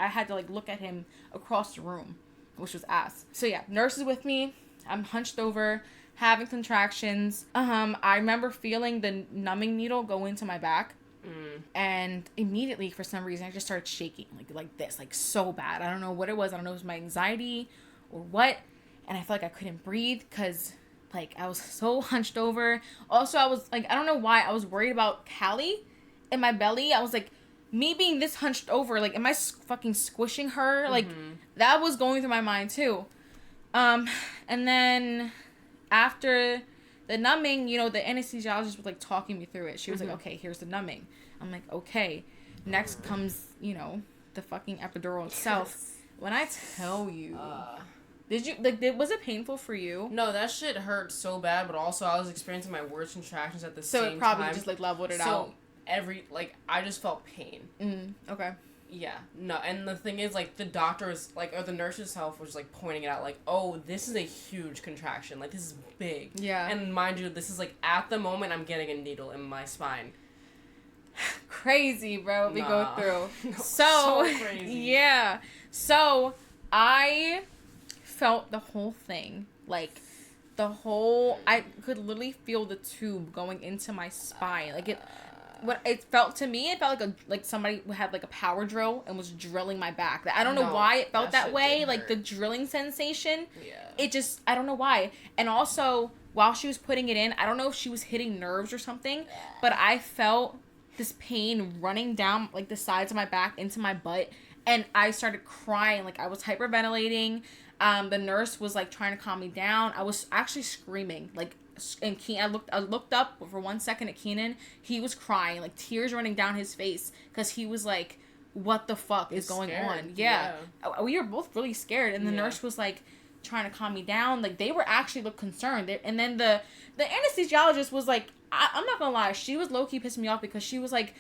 had to, like, look at him across the room, which was ass. So, yeah, nurse is with me. I'm hunched over, having contractions. I remember feeling the numbing needle go into my back. And immediately, for some reason, I just started shaking, like this, like, so bad. I don't know what it was. I don't know if it was my anxiety or what. And I felt like I couldn't breathe because... like, I was so hunched over. Also, I was, like, I don't know why. I was worried about Callie in my belly. I was, like, me being this hunched over, like, am I fucking squishing her? Like, that was going through my mind, too. And then after the numbing, you know, the anesthesiologist was, like, talking me through it. She was like, okay, here's the numbing. I'm like, okay. Next comes, you know, the fucking epidural itself. Yes. When I tell you... did you, like, was it painful for you? No, that shit hurt so bad, but also I was experiencing my worst contractions at the same time. So it probably just, like, leveled it out. So I just felt pain. Okay. Yeah. No, and the thing is, like, the doctors, like, or the nurse herself was, like, pointing it out, like, oh, this is a huge contraction. Like, this is big. Yeah. And mind you, this is, like, at the moment, I'm getting a needle in my spine. Crazy, bro, what we go through. No, so crazy. Yeah. So, I... felt the whole thing, like I could literally feel the tube going into my spine. Like what it felt to me, it felt like somebody had like a power drill and was drilling my back. I don't know why it felt that way, like the drilling sensation. Yeah. It just, I don't know why. And also, while she was putting it in, I don't know if she was hitting nerves or something, but I felt this pain running down like the sides of my back into my butt, and I started crying. Like, I was hyperventilating. The nurse was, like, trying to calm me down. I was actually screaming. Like, and I looked up for 1 second at Keenan. He was crying, like, tears running down his face. Because he was like, what the fuck is going on? Yeah. We were both really scared. And the nurse was like, trying to calm me down. Like, they were actually look concerned. And then the anesthesiologist was like, I'm not gonna lie, she was low-key pissing me off because she was like,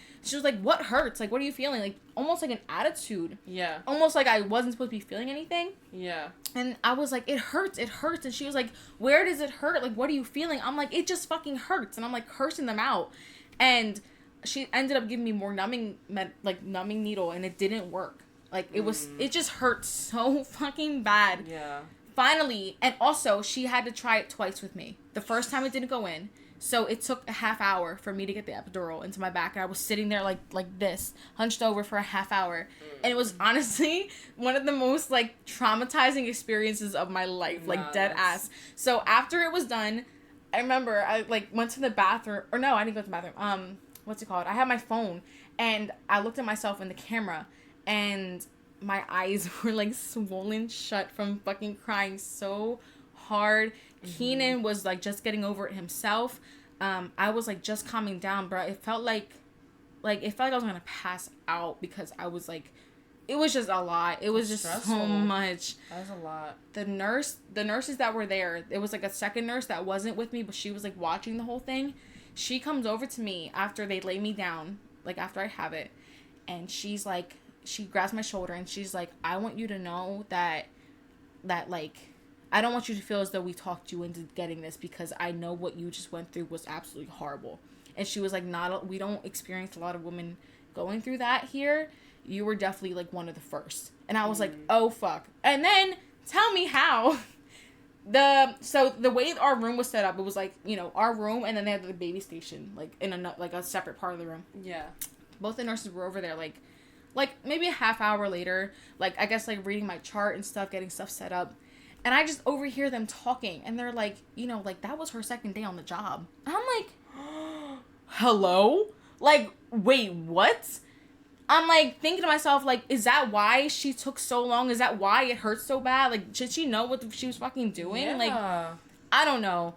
what hurts? Like, what are you feeling? Like, almost like an attitude. Yeah. Almost like I wasn't supposed to be feeling anything. Yeah. And I was like, it hurts. And she was like, where does it hurt? Like, what are you feeling? I'm like, it just fucking hurts. And I'm like cursing them out. And she ended up giving me more numbing needle, and it didn't work. Like, it just hurt so fucking bad. Yeah. Finally, and also, she had to try it twice with me. The first time it didn't go in, so it took a half hour for me to get the epidural into my back, and I was sitting there like this, hunched over for a half hour, and it was honestly one of the most, like, traumatizing experiences of my life, like, dead ass. So after it was done, I remember I, like, went to the bathroom, or no, I didn't go to the bathroom, what's it called? I had my phone, and I looked at myself in the camera, and my eyes were, like, swollen shut from fucking crying so hard. Keenan was, like, just getting over it himself. I was, like, just calming down, bro. It felt like I was gonna pass out because I was, like, it was just a lot. It was just stressful. So much. That was a lot. The nurses that were there, it was, like, a second nurse that wasn't with me, but she was, like, watching the whole thing. She comes over to me after they lay me down, like, after I have it, and she's, like, she grabs my shoulder, and she's, like, I want you to know that, like, I don't want you to feel as though we talked you into getting this, because I know what you just went through was absolutely horrible. And she was like, we don't experience a lot of women going through that here. You were definitely, like, one of the first. And I was like, oh, fuck. And then, tell me how. So the way our room was set up, it was, like, you know, our room, and then they had the baby station, like, in a separate part of the room. Yeah. Both the nurses were over there, like maybe a half hour later, like, I guess, like, reading my chart and stuff, getting stuff set up. And I just overhear them talking, and they're like, you know, like, that was her second day on the job. And I'm like, hello? Like, wait, what? I'm, like, thinking to myself, like, is that why she took so long? Is that why it hurts so bad? Like, should she know what she was fucking doing? Yeah. Like, I don't know.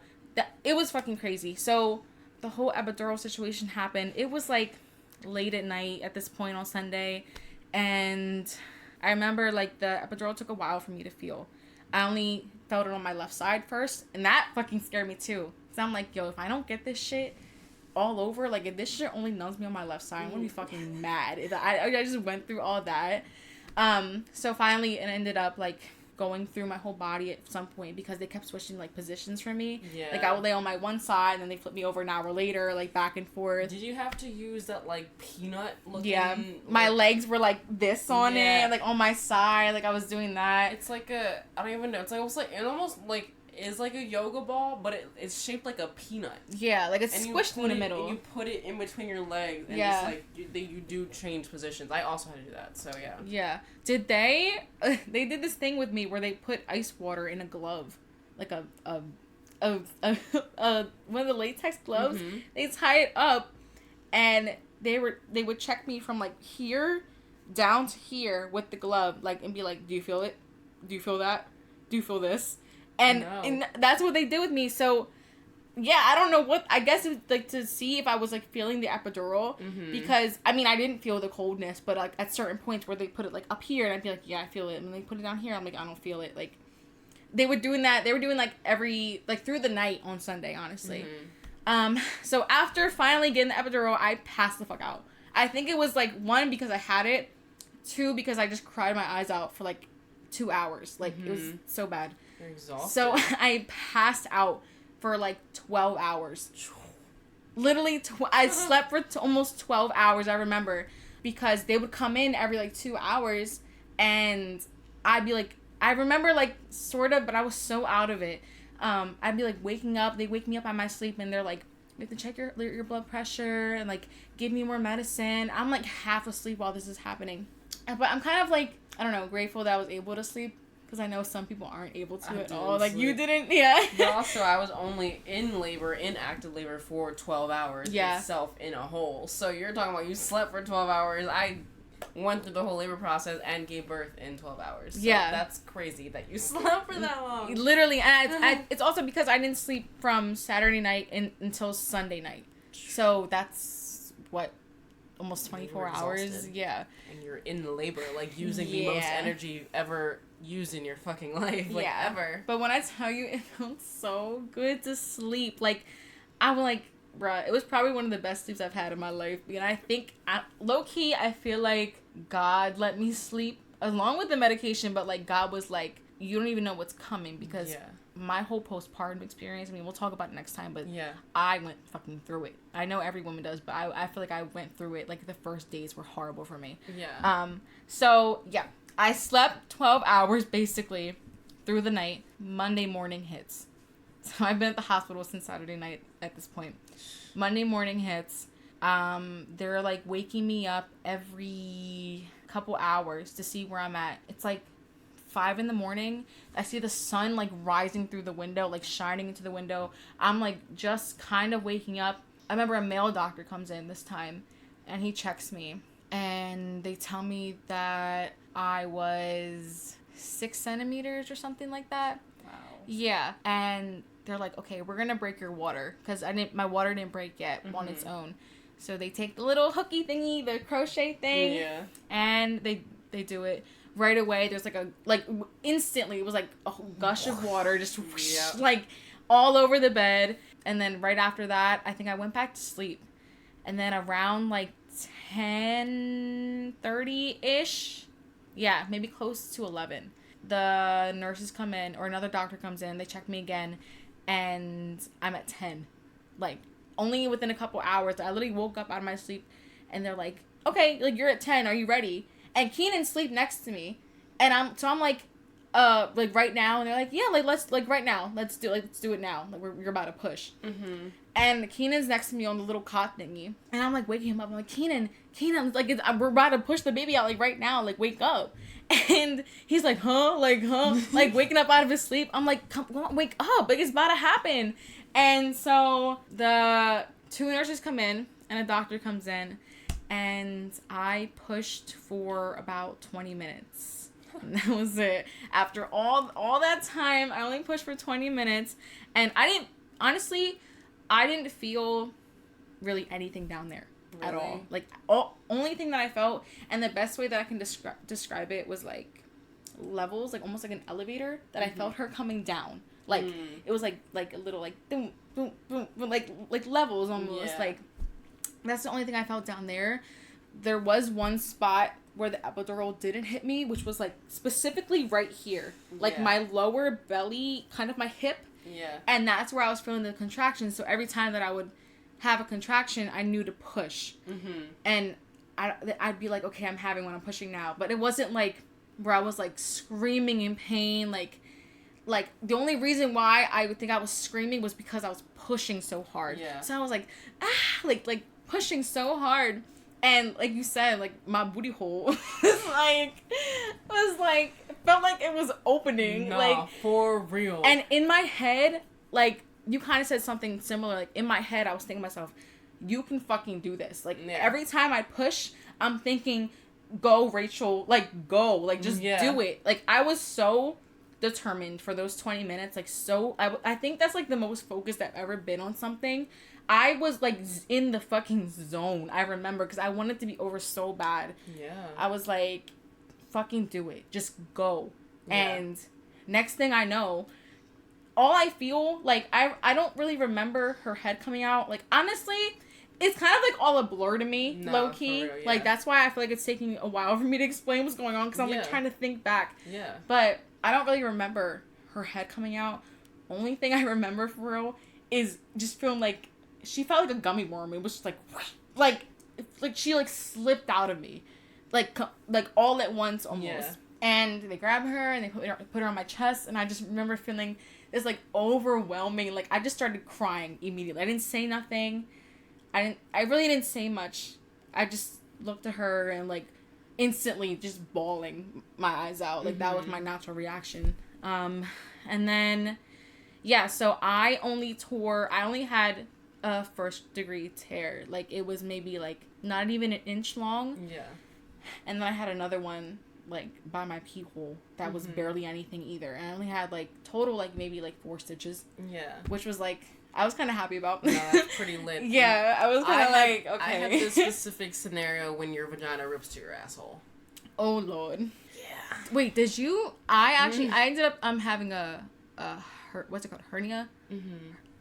It was fucking crazy. So, the whole epidural situation happened. It was, like, late at night at this point on Sunday, and I remember, like, the epidural took a while for me to feel. I only felt it on my left side first, and that fucking scared me too. So I'm like, yo, if I don't get this shit all over, like, if this shit only numbs me on my left side, I'm gonna be fucking mad. I just went through all that. So finally it ended up, like, going through my whole body at some point, because they kept switching, like, positions for me. Yeah. Like, I would lay on my one side, and then they flip me over an hour later, like, back and forth. Did you have to use that, like, peanut looking? Yeah. My legs were, like, this on it, like, on my side. Like, I was doing that. It's like I don't even know. It's like almost like is like a yoga ball, but it's shaped like a peanut. Yeah, like, it's squished in the middle. And you put it in between your legs, and just, like, you do change positions. I also had to do that, so yeah. Yeah. Did they did this thing with me where they put ice water in a glove, like a one of the latex gloves. Mm-hmm. They tie it up, and they would check me from, like, here down to here with the glove, like, and be like, do you feel it? Do you feel that? Do you feel this? And that's what they did with me. So, yeah, I don't know what, I guess it was, like, to see if I was, like, feeling the epidural, because, I mean, I didn't feel the coldness, but, like, at certain points where they put it, like, up here, and I'd be like, yeah, I feel it, and when they put it down here, I'm like, I don't feel it. Like, they were doing, like, every, like, through the night on Sunday, honestly. So after finally getting the epidural, I passed the fuck out. I think it was, like, 1, because I had it, 2, because I just cried my eyes out for, like, 2 hours. Like, it was so bad. You're exhausted. So I passed out for, like, 12 hours. Literally, I slept for almost 12 hours, I remember, because they would come in every, like, 2 hours, and I'd be, like, I remember, like, sort of, but I was so out of it. I'd be, like, waking up, they wake me up out of my sleep, and they're, like, we have to check your blood pressure, and, like, give me more medicine. I'm, like, half asleep while this is happening. But I'm kind of, like, I don't know, grateful that I was able to sleep, because I know some people aren't able to at all. Like, you didn't, yeah. But also, I was only in active labor for 12 hours itself in a whole. So you're talking about you slept for 12 hours. I went through the whole labor process and gave birth in 12 hours. So that's crazy that you slept for that long. Literally, and it's also because I didn't sleep from Saturday night until Sunday night. So that's, what, almost 24 hours. Yeah. And you're in labor, like, using the most energy ever used in your fucking life. Like, ever. But when I tell you, it felt so good to sleep. Like, I'm like, bruh, it was probably one of the best sleeps I've had in my life. And I think, low-key, I feel like God let me sleep along with the medication, but, like, God was like, you don't even know what's coming, because my whole postpartum experience, I mean, we'll talk about it next time, but I went fucking through it. I know every woman does, but I feel like I went through it. Like, the first days were horrible for me. So, yeah. I slept 12 hours, basically, through the night. Monday morning hits. So I've been at the hospital since Saturday night at this point. Monday morning hits. They're, like, waking me up every couple hours to see where I'm at. It's, like, 5 a.m. I see the sun, like, rising through the window, like, shining into the window. I'm, like, just kind of waking up. I remember a male doctor comes in this time, and he checks me. And they tell me that I was 6 centimeters or something like that. Wow. Yeah. And they're like, okay, we're going to break your water. Because my water didn't break yet on its own. So they take the little hooky thingy, the crochet thing. Yeah. And they do it. Right away, there's instantly, it was like a gush of water just whoosh, like all over the bed. And then right after that, I think I went back to sleep. And then around like 10:30-ish, maybe close to 11, the nurses come in, or another doctor comes in, they check me again, and I'm at 10. Like, only within a couple hours. I literally woke up out of my sleep, and they're like, okay, like, you're at 10, are you ready? And Keenan sleep next to me, and I'm like right now, and they're like, yeah, like, let's, like, right now, let's do it now, like, we're about to push. And Keenan's next to me on the little cot thingy, and I'm like waking him up. I'm like, Keenan, like, we're about to push the baby out, like, right now, like, wake up. And he's like, huh, like waking up out of his sleep. I'm like, come on, wake up, like, it's about to happen. And so the 2 nurses come in, and a doctor comes in. And I pushed for about 20 minutes. And that was it. After all that time, I only pushed for 20 minutes. And I didn't feel really anything down there at all. Like, only thing that I felt, and the best way that I can describe it was, like, levels, like, almost like an elevator, that I felt her coming down. Like, it was like a little, like, boom, boom, boom, boom, like levels almost, like. That's the only thing I felt down there. There was one spot where the epidural didn't hit me, which was, like, specifically right here. Like, my lower belly, kind of my hip. Yeah. And that's where I was feeling the contractions. So every time that I would have a contraction, I knew to push. And I'd be like, okay, I'm having one, I'm pushing now. But it wasn't, like, where I was, like, screaming in pain. Like, the only reason why I would think I was screaming was because I was pushing so hard. Yeah. So I was like, like pushing so hard, and like you said, like, my booty hole was like felt like it was opening. Nah, like, for real. And in my head, like, you kind of said something similar. Like, in my head, I was thinking to myself, you can fucking do this. Like, every time I push, I'm thinking, go, Rachel, like, go, like, just do it. Like, I was so determined for those 20 minutes. Like, so I think that's, like, the most focused I've ever been on something. I was, like, in the fucking zone, I remember, because I wanted to be over so bad. Yeah. I was like, fucking do it. Just go. Yeah. And next thing I know, all I feel, like, I don't really remember her head coming out. Like, honestly, it's kind of, like, all a blur to me, low-key. Real, yeah. Like, that's why I feel like it's taking a while for me to explain what's going on, because I'm, like, trying to think back. Yeah. But I don't really remember her head coming out. Only thing I remember, for real, is just feeling like she felt like a gummy worm. It was just like she, like, slipped out of me, like all at once almost. Yeah. And they grabbed her and they put her on my chest, and I just remember feeling this, like, overwhelming, like, I just started crying immediately. I didn't say nothing. I really didn't say much. I just looked at her and, like, instantly just bawling my eyes out. Like, that was my natural reaction. And then, so I only had a 1st-degree tear. Like, it was maybe, like, not even an inch long. Yeah. And then I had another one, like, by my pee hole that was barely anything either. And I only had, like, total, like, maybe, like, 4 stitches. Yeah. Which was, like, I was kind of happy about. No, that's pretty lit. Yeah, I was kind of like, okay. I have this specific scenario when your vagina rips to your asshole. Oh Lord. Yeah. Wait, did you? I actually, I ended up having a what's it called, hernia,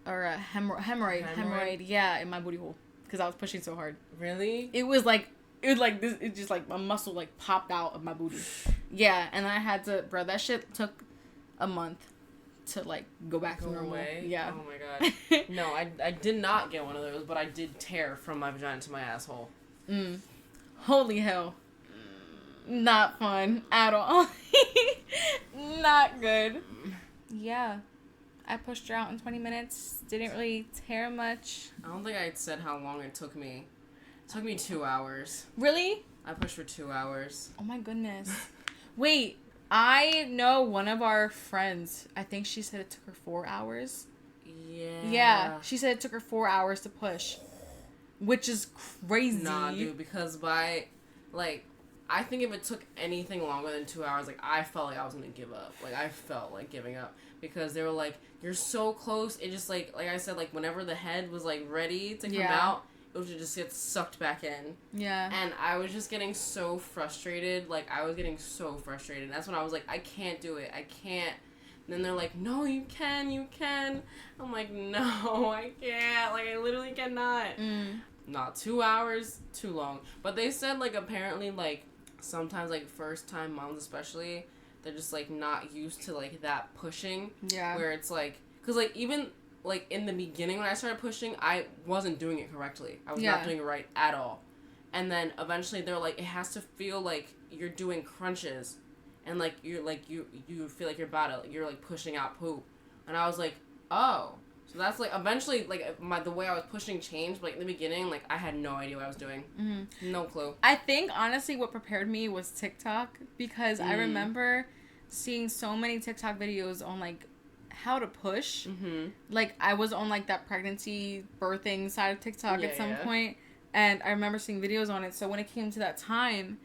or a hemorrhoid. Yeah, in my booty hole because I was pushing so hard. Really? It was like this. It just like a muscle like popped out of my booty. Yeah, and I had to, bro. That shit took a month to like go back to normal. Away? Yeah. Oh my god. No, I did not get one of those, but I did tear from my vagina to my asshole. Holy hell. Not fun at all. Not good. Yeah. I pushed her out in 20 minutes. Didn't really tear much. I don't think I said how long it took me. It took me 2 hours. Really? I pushed for 2 hours. Oh my goodness. Wait, I know one of our friends. I think she said it took her 4 hours. Yeah. Yeah. She said it took her 4 hours to push. Which is crazy. Nah, dude, because I think if it took anything longer than 2 hours, like, I felt like I was gonna give up. Like, I felt like giving up. Because they were like, you're so close. It just, like I said, like, whenever the head was, like, ready to come out, it would just get sucked back in. Yeah. And I was just getting so frustrated. Like, I was getting so frustrated. And that's when I was like, I can't do it. I can't. And then they're like, no, you can. I'm like, no, I can't. Like, I literally cannot. Not 2 hours, too long. But they said, like, apparently, like, sometimes, like, first-time moms especially, they're just, like, not used to, like, that pushing. Yeah. Where it's, like, because, like, even, like, in the beginning when I started pushing, I wasn't doing it correctly. I was not doing it right at all. And then eventually they're like, it has to feel like you're doing crunches. And, like, you're, like, you feel like you're, like, pushing out poop. And I was like, oh. So that's, like, eventually, like, the way I was pushing changed. But, like, in the beginning, like, I had no idea what I was doing. No clue. I think, honestly, what prepared me was TikTok. Because I remember seeing so many TikTok videos on, like, how to push. Like, I was on, like, that pregnancy, birthing side of TikTok at some point. And I remember seeing videos on it. So when it came to that time,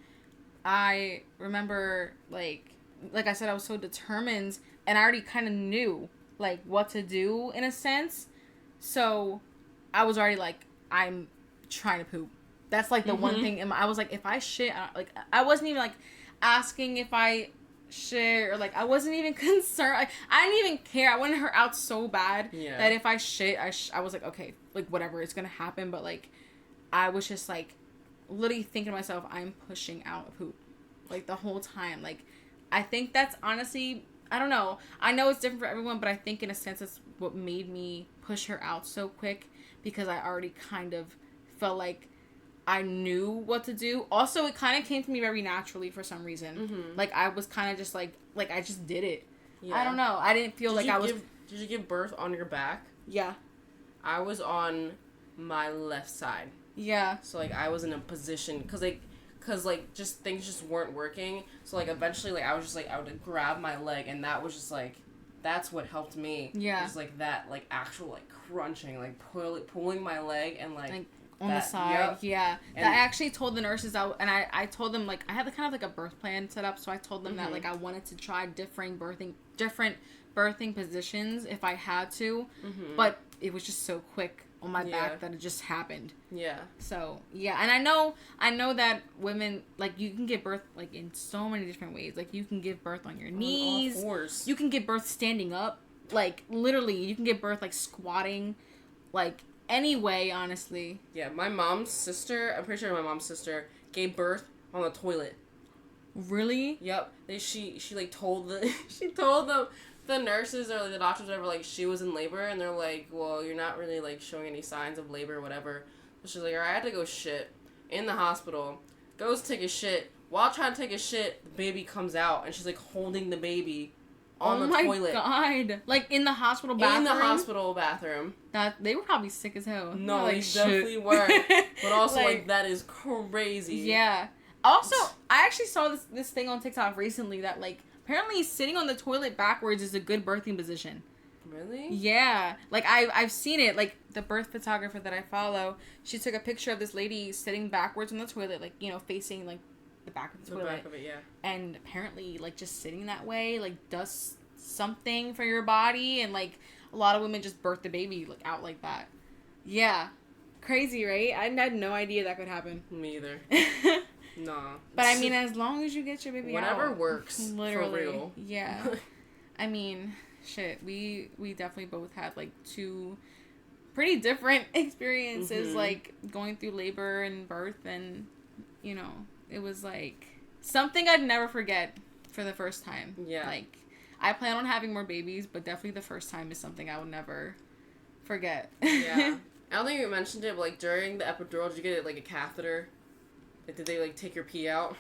I remember, like I said, I was so determined. And I already kind of knew, like, what to do in a sense. So I was already like, I'm trying to poop. That's like the one thing. I was like, if I shit, like, I wasn't even like asking if I shit, or like, I wasn't even concerned. Like, I didn't even care. I wanted her out so bad that if I shit, I was like, okay, like, whatever, it's gonna happen. But like, I was just like literally thinking to myself, I'm pushing out a poop, like, the whole time. Like, I think that's honestly, I don't know. I know it's different for everyone, but I think in a sense that's what made me push her out so quick, because I already kind of felt like I knew what to do. Also, it kind of came to me very naturally for some reason. Like, I was kind of just like I just did it. Yeah. I don't know. I didn't feel like I was... Did you give birth on your back? Yeah. I was on my left side. Yeah. So, like, I was in a position... Because, like, just things just weren't working. So, like, eventually, like, I was just, like, I would grab my leg, and that was just, like... That's what helped me. Yeah. Just, like, that, like, actual, like, crunching, like, pulling my leg and, like on the side, yeah. And I actually told the nurses I told them, like, I had kind of like a birth plan set up, so I told them that, like, I wanted to try different birthing positions if I had to, but it was just so quick on my back that it just happened. Yeah. So yeah, and I know that women, like, you can give birth, like, in so many different ways. Like, you can give birth on your knees. On all fours. You can give birth standing up. Like, literally, you can give birth, like, squatting, like, anyway, honestly. Yeah, my mom's sister, I'm pretty sure my mom's sister gave birth on the toilet. Really? Yep. She like told the nurses or the doctors or whatever, like, she was in labor, and they're like, well, you're not really, like, showing any signs of labor or whatever. So she's like, alright, I had to go shit in the hospital. Goes to take a shit. While trying to take a shit, the baby comes out, and she's, like, holding the baby on the toilet. Oh my god. Like, in the hospital bathroom? In the hospital bathroom. They were probably sick as hell. No, like, they definitely were. But also, like, that is crazy. Yeah. Also, I actually saw this thing on TikTok recently that, like, apparently sitting on the toilet backwards is a good birthing position. Really? Yeah. Like, I've seen it. Like, the birth photographer that I follow, she took a picture of this lady sitting backwards on the toilet, like, you know, facing, like, the back of the toilet. Back of it, yeah. And apparently, like, just sitting that way, like, does something for your body. And, like, a lot of women just birth the baby like out like that. Yeah. Crazy, right? I had no idea that could happen. Me either. Nah. But I mean, as long as you get your baby whatever out, works, literally. For real. Yeah. I mean, shit, we definitely both had, like, 2 pretty different experiences, like, going through labor and birth, and, you know, it was, like, something I'd never forget for the first time. Yeah. Like, I plan on having more babies, but definitely the first time is something I would never forget. Yeah. I don't think you mentioned it, but, like, during the epidural, did you get, like, a catheter? Like, did they, like, take your pee out?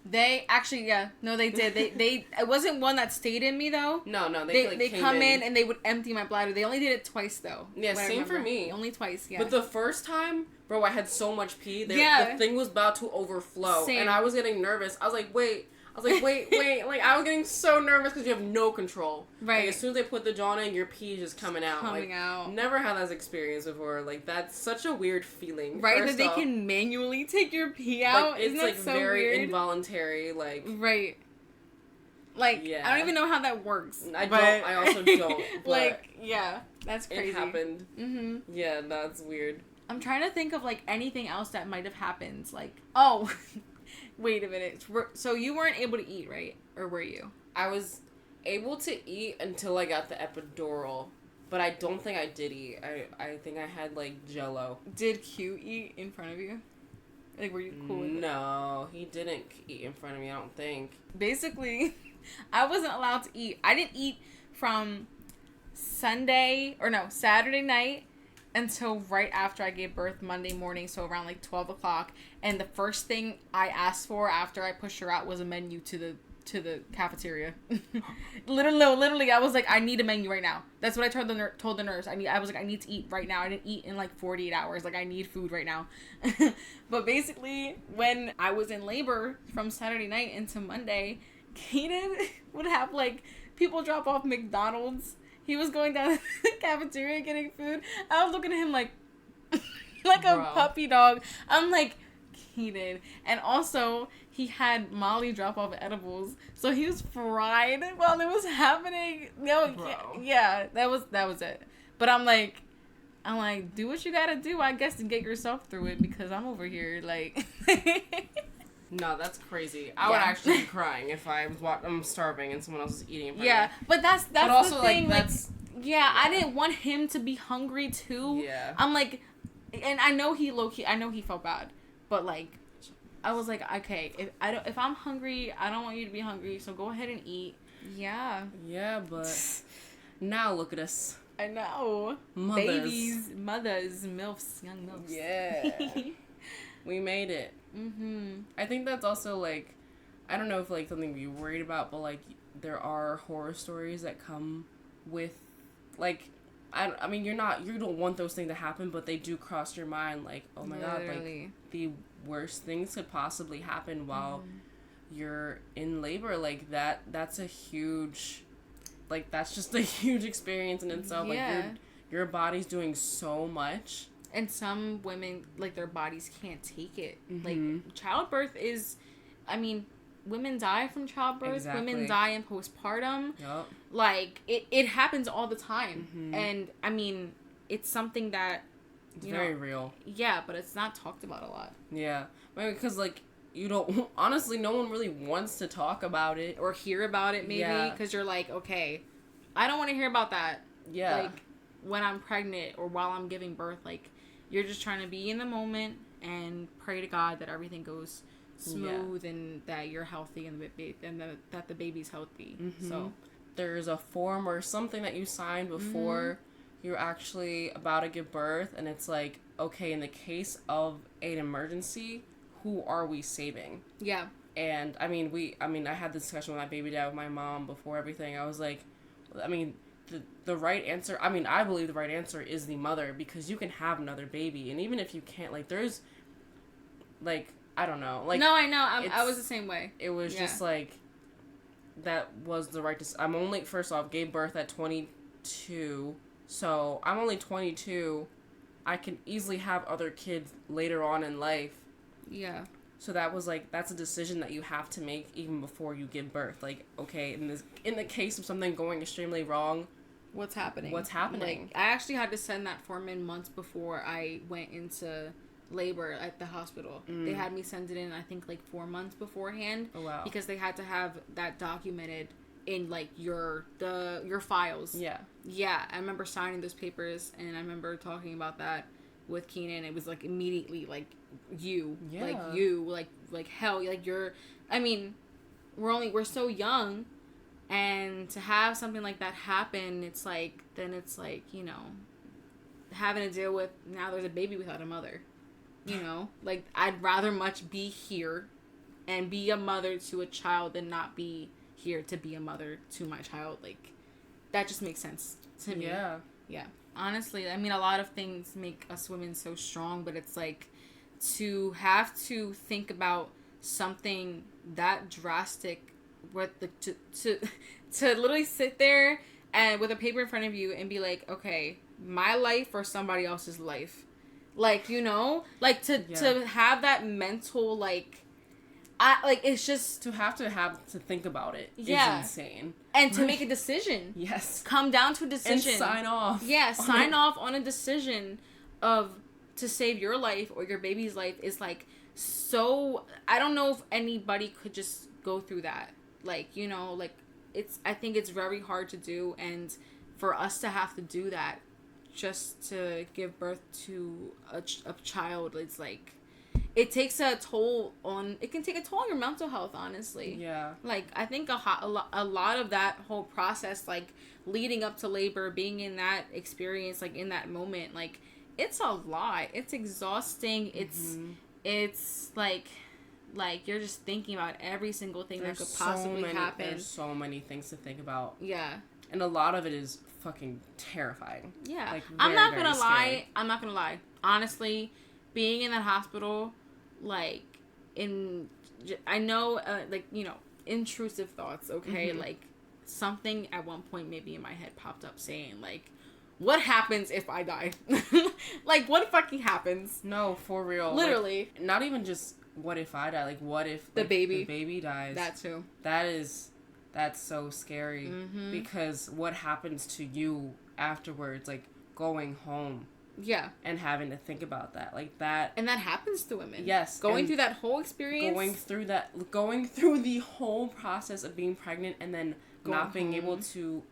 They actually, yeah. No, they did. They it wasn't one that stayed in me, though. No, They come in and they would empty my bladder. They only did it twice, though. Yeah, same for me. Only twice, yeah. But the first time, bro, I had so much pee. The thing was about to overflow. Same. And I was getting nervous. I was like, wait. Like, I was getting so nervous because you have no control. Right. Like, as soon as they put the jaw in, your pee is just coming out. Out. Never had that experience before. Like, that's such a weird feeling. Right, that they can manually take your pee out. Like, it's, like, so very weird? Involuntary, like... Right. Like, yeah. I don't even know how that works. I also don't. But like, yeah, that's crazy. It happened. Mm-hmm. Yeah, that's weird. I'm trying to think of, like, anything else that might have happened. Like, oh... Wait a minute. So you weren't able to eat, right? Or were you? I was able to eat until I got the epidural. But I don't think I did eat. I think I had, like, Jell-O. Did Q eat in front of you? Like, were you cool with it? No, he didn't eat in front of me, I don't think. Basically, I wasn't allowed to eat. I didn't eat from Saturday night until right after I gave birth Monday morning, so around like 12 o'clock. And the first thing I asked for after I pushed her out was a menu to the cafeteria. literally, I was like, I need a menu right now. That's what I told the nurse. I was like, I need to eat right now. I didn't eat in like 48 hours. Like, I need food right now. But basically, when I was in labor from Saturday night into Monday, Kaden would have like people drop off McDonald's. He was going down the cafeteria getting food. I was looking at him like a puppy dog. I'm like, Keaton. And also, he had Molly drop off edibles. So he was fried while it was happening. No, yeah, that was it. But I'm like, do what you gotta do, I guess, to get yourself through it, because I'm over here, like... No, that's crazy. I would actually be crying if I'm starving and someone else is eating in front of me. But that's also, the thing. Like, that's... Yeah, I didn't want him to be hungry, too. Yeah. I'm like... And I know he felt bad. But, like, I was like, okay, if I'm hungry, I don't want you to be hungry, so go ahead and eat. Yeah. Yeah, but... Now look at us. I know. Mothers. Babies, mothers, MILFs, young MILFs. Yeah. We made it. Mm-hmm. I think that's also, like, I don't know if, like, something you're worried about, but, like, there are horror stories that come with, like, I mean, you don't want those things to happen, but they do cross your mind, like, oh my god, like, the worst things could possibly happen while you're in labor. Like, that's a huge, like, that's just a huge experience in itself. Yeah. Like, your body's doing so much. And some women, like, their bodies can't take it. Mm-hmm. Like, childbirth is, I mean, women die from childbirth. Exactly. Women die in postpartum. Yep. Like, it happens all the time. Mm-hmm. And, I mean, it's something that, it's very real. Yeah, but it's not talked about a lot. Yeah. Because, like, you don't, honestly, no one really wants to talk about it. Or hear about it, maybe. Because you're like, okay, I don't want to hear about that. Yeah. Like, when I'm pregnant or while I'm giving birth, like, you're just trying to be in the moment and pray to God that everything goes smooth and that you're healthy and that the baby's healthy. Mm-hmm. So there's a form or something that you sign before you're actually about to give birth, and it's like, okay, in the case of an emergency, who are we saving? Yeah. And I had this discussion with my baby dad, with my mom, before everything. I was like, the right answer, I believe the right answer is the mother, because you can have another baby, and even if you can't, like, there's, like, I don't know, like... No, I know, I was the same way. It was just, like, that was the right I'm only, first off, gave birth at 22, so I'm only 22, I can easily have other kids later on in life. Yeah. So that was, like, that's a decision that you have to make even before you give birth. Like, okay, in the case of something going extremely wrong, what's happening. Like, I actually had to send that form in months before I went into labor at the hospital. They had me send it in, I think, like 4 months beforehand. Oh, wow. Because they had to have that documented in, like, your files. Yeah. Yeah, I remember signing those papers, and I remember talking about that with Keenan. It was, like, immediately, like, like, hell, like, you're, I mean, we're so young, and to have something like that happen, it's like, you know, having to deal with, now there's a baby without a mother, you know, like, I'd rather much be here and be a mother to a child than not be here to be a mother to my child. Like, that just makes sense to me. Yeah. Honestly, I mean, a lot of things make us women so strong, but it's like, to have to think about something that drastic, with to literally sit there and with a paper in front of you and be like, okay, my life or somebody else's life, like, you know, like, to have that mental, like, it's just to have to think about it is insane. And to make a decision. Yes. Come down to a decision. And sign off. Yeah, sign off on a decision to save your life or your baby's life is, like, so, I don't know if anybody could just go through that. Like, you know, like, I think it's very hard to do, and for us to have to do that just to give birth to a child, it's like, it can take a toll on your mental health, honestly. Yeah. Like, I think a lot of that whole process, like, leading up to labor, being in that experience, like, in that moment, like, it's a lot. It's exhausting. It's like you're just thinking about every single thing that could possibly happen. There's so many things to think about. Yeah. And a lot of it is fucking terrifying. Yeah. Like, I'm not gonna lie. Honestly, being in that hospital, like, I know, like, you know, intrusive thoughts, okay? Like, something at one point maybe in my head popped up saying, like, what happens if I die? Like, what fucking happens? No, for real. Literally. Like, not even just what if I die. Like, what if the baby dies? That too. That's so scary. Because what happens to you afterwards, like, going home. Yeah. And having to think about that. Like, that. And that happens to women. Yes. Going through that whole experience. Going through the whole process of being pregnant and then not being able to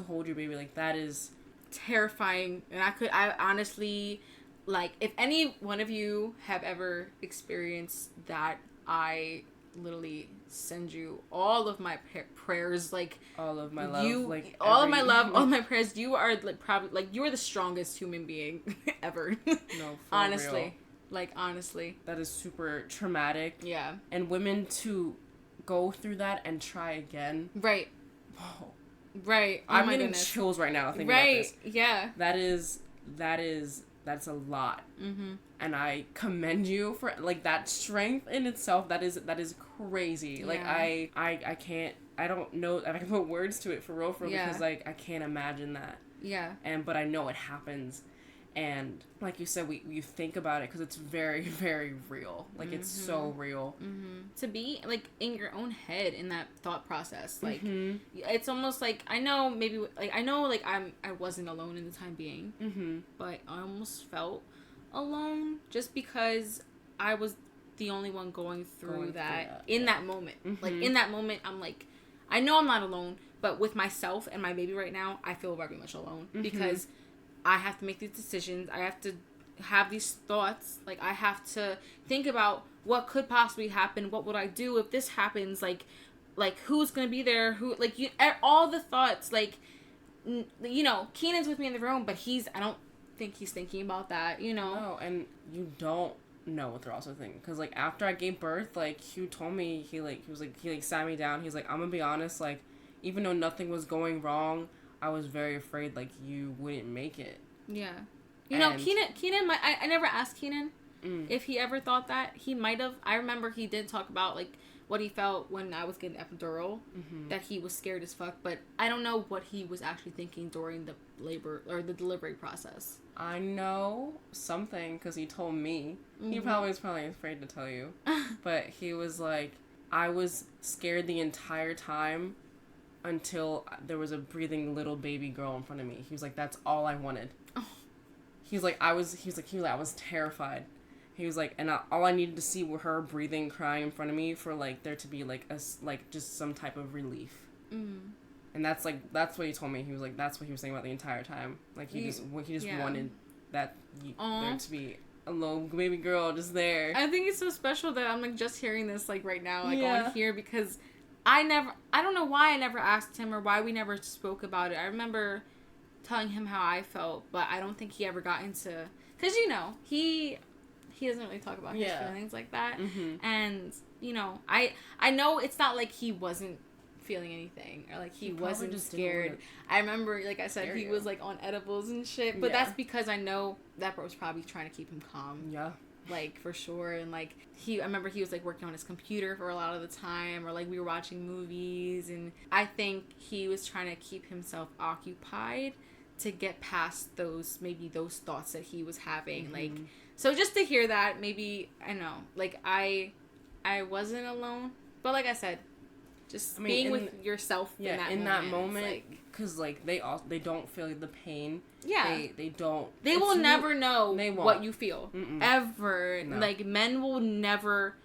hold your baby. Like, that is terrifying. And I honestly, like, if any one of you have ever experienced that, I literally send you all of my prayers, like, all of my love, all of my prayers. You are, like, probably, like, you are the strongest human being ever. No, for honestly real. Like, honestly, that is super traumatic. Yeah. And women to go through that and try again, right? Whoa. Right. I'm getting chills right now thinking about this. Yeah. That's a lot. And I commend you for, like, that strength in itself. That is crazy. Yeah. Like, I don't know if I can put words to it for real, because, like, I can't imagine that. Yeah. But I know it happens. And like you said, you think about it because it's very, very real. Like, it's so real. To be, like, in your own head in that thought process. Like, it's almost like, I know I wasn't alone in the time being. But I almost felt alone just because I was the only one going through that in that moment. Like, in that moment, I'm like, I know I'm not alone, but with myself and my baby right now, I feel very much alone because I have to make these decisions. I have to have these thoughts. Like, I have to think about what could possibly happen. What would I do if this happens? Like who's gonna be there? Who, like, all the thoughts. Like, you know, Keenan's with me in the room, but I don't think he's thinking about that. You know. No, and you don't know what they're also thinking. Because, like, after I gave birth, like, Hugh told me, he sat me down. He's like, I'm gonna be honest. Like, even though nothing was going wrong, I was very afraid, like, you wouldn't make it. Yeah. You know, Keenan, I never asked Keenan if he ever thought that. He might have. I remember he did talk about, like, what he felt when I was getting epidural, that he was scared as fuck, but I don't know what he was actually thinking during the labor, or the delivery process. I know something, because he told me. He was probably afraid to tell you. But he was like, I was scared the entire time until there was a breathing little baby girl in front of me. He was like, that's all I wanted. Oh. He was like, I was terrified. He was like, and all I needed to see were her breathing, crying in front of me for, like, there to be, like, just some type of relief. Mm. And that's what he told me. He was like, that's what he was saying about the entire time. Like, he just wanted there to be a little baby girl just there. I think it's so special that I'm, like, just hearing this, like, right now, like, on here, because I don't know why I never asked him or why we never spoke about it. I remember telling him how I felt, but I don't think he ever got into, because, you know, he doesn't really talk about his feelings like that. Mm-hmm. And, you know, I know it's not like he wasn't feeling anything or like he wasn't just scared. I remember, like I said, he was like on edibles and shit, but that's because I know that bro was probably trying to keep him calm. Yeah. Like, for sure. And, like, I remember he was, like, working on his computer for a lot of the time, or, like, we were watching movies, and I think he was trying to keep himself occupied to get past those thoughts that he was having. Mm-hmm. Like, so just to hear that, maybe, I know, like, I wasn't alone, but like I said, just being with yourself in that moment, because, like, they don't feel the pain. Yeah. They don't. They will never know what you feel. Mm-mm. Ever. No. Like, men will never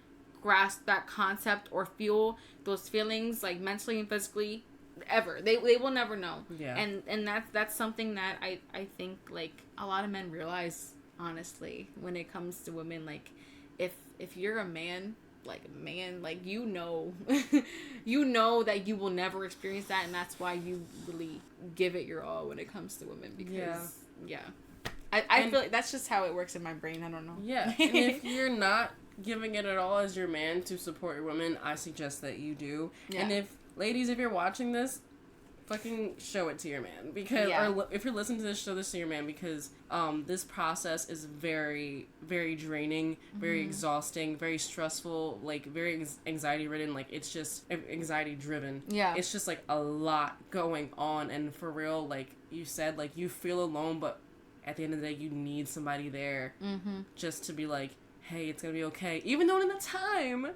grasp that concept or feel those feelings, like, mentally and physically, ever. They will never know. Yeah. And that's something that I think, like, a lot of men realize, honestly, when it comes to women. Like, if you're a man, you know you know that you will never experience that, and that's why you really give it your all when it comes to women, because I feel like that's just how it works in my brain. I don't know. Yeah. And if you're not giving it at all as your man to support your women, I suggest that you do. And if you're watching this, fucking show it to your man, because or if you're listening to this, show this to your man, because this process is very, very draining, very exhausting, very stressful, like, very anxiety ridden. Like, it's just anxiety driven. Yeah, it's just, like, a lot going on, and for real, like you said, like, you feel alone, but at the end of the day, you need somebody there just to be like, hey, it's gonna be okay. Even though you're like,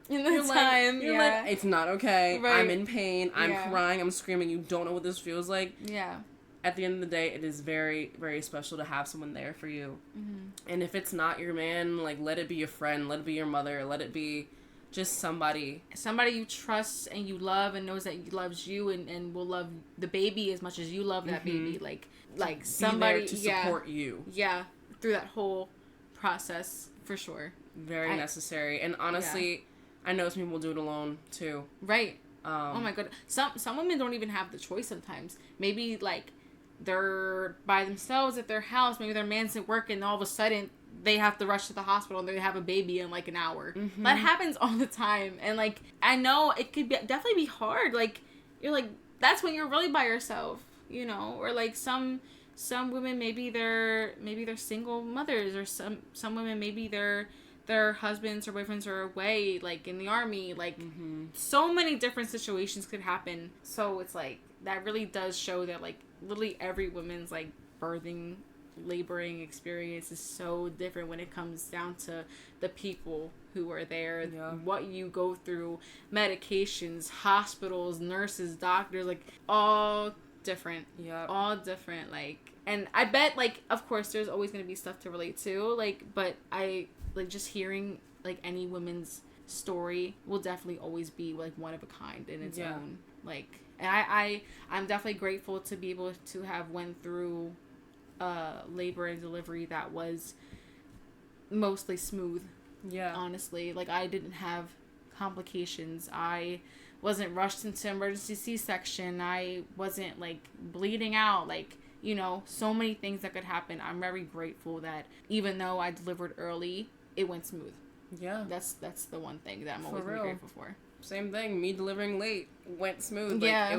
it's not okay. Right. I'm in pain. I'm crying. I'm screaming. You don't know what this feels like. Yeah. At the end of the day, it is very, very special to have someone there for you. Mm-hmm. And if it's not your man, like, let it be your friend. Let it be your mother. Let it be just somebody you trust and you love and knows that he loves you and will love the baby as much as you love that baby. Like somebody there to support you. Yeah. Through that whole process. For sure. Very necessary. And honestly, I know some people do it alone, too. Right. Oh, my God. Some women don't even have the choice sometimes. Maybe, like, they're by themselves at their house. Maybe their man's at work, and all of a sudden, they have to rush to the hospital, and they have a baby in, like, an hour. Mm-hmm. That happens all the time. And, like, I know it could definitely be hard. Like, you're, like, that's when you're really by yourself, you know? Or, like, some women, maybe they're single mothers, or some women, maybe their husbands or boyfriends are away, like, in the army. Like, so many different situations could happen. So it's like, that really does show that, like, literally every woman's, like, laboring experience is so different when it comes down to the people who are there, what you go through, medications, hospitals, nurses, doctors, like, all different. Yeah. All different, like, and I bet, like, of course there's always going to be stuff to relate to, like, but I, like, just hearing, like, any woman's story will definitely always be, like, one of a kind in its own, like, and I'm definitely grateful to be able to have went through labor and delivery that was mostly smooth. Yeah. Honestly, like, I didn't have complications. I wasn't rushed into emergency C-section. I wasn't, like, bleeding out. Like, you know, so many things that could happen. I'm very grateful that even though I delivered early, it went smooth. Yeah. That's the one thing that I'm always really grateful for. Same thing. Me delivering late went smooth. Like, that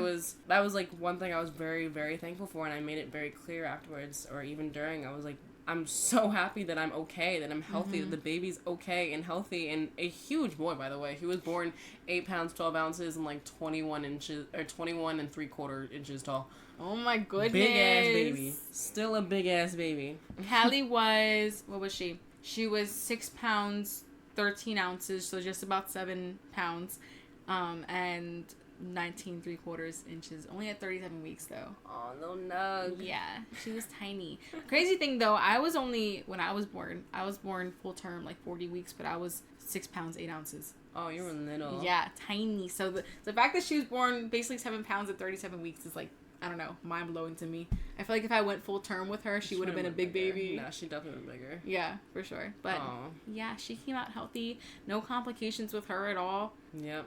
was, like, one thing I was very, very thankful for, and I made it very clear afterwards, or even during. I was like, I'm so happy that I'm okay, that I'm healthy, that the baby's okay and healthy, and a huge boy, by the way. He was born 8 pounds, 12 ounces, and, like, 21 and 3/4 inches tall. Oh, my goodness. Big-ass baby. Still a big-ass baby. Callie was, what was she? She was 6 pounds, 13 ounces, so just about 7 pounds. And 19 3/4 inches. Only at 37 weeks though. Oh, no nug. Yeah, she was tiny. Crazy thing though, when I was born full term, like 40 weeks, but I was 6 pounds 8 ounces. Oh, you were little. Yeah, tiny. So the fact that she was born basically 7 pounds at 37 weeks is like, I don't know, mind blowing to me. I feel like if I went full term with her, she would have been a big bigger. baby. Nah, she definitely been bigger. Yeah, for sure. But yeah, she came out healthy. No complications with her at all. Yep.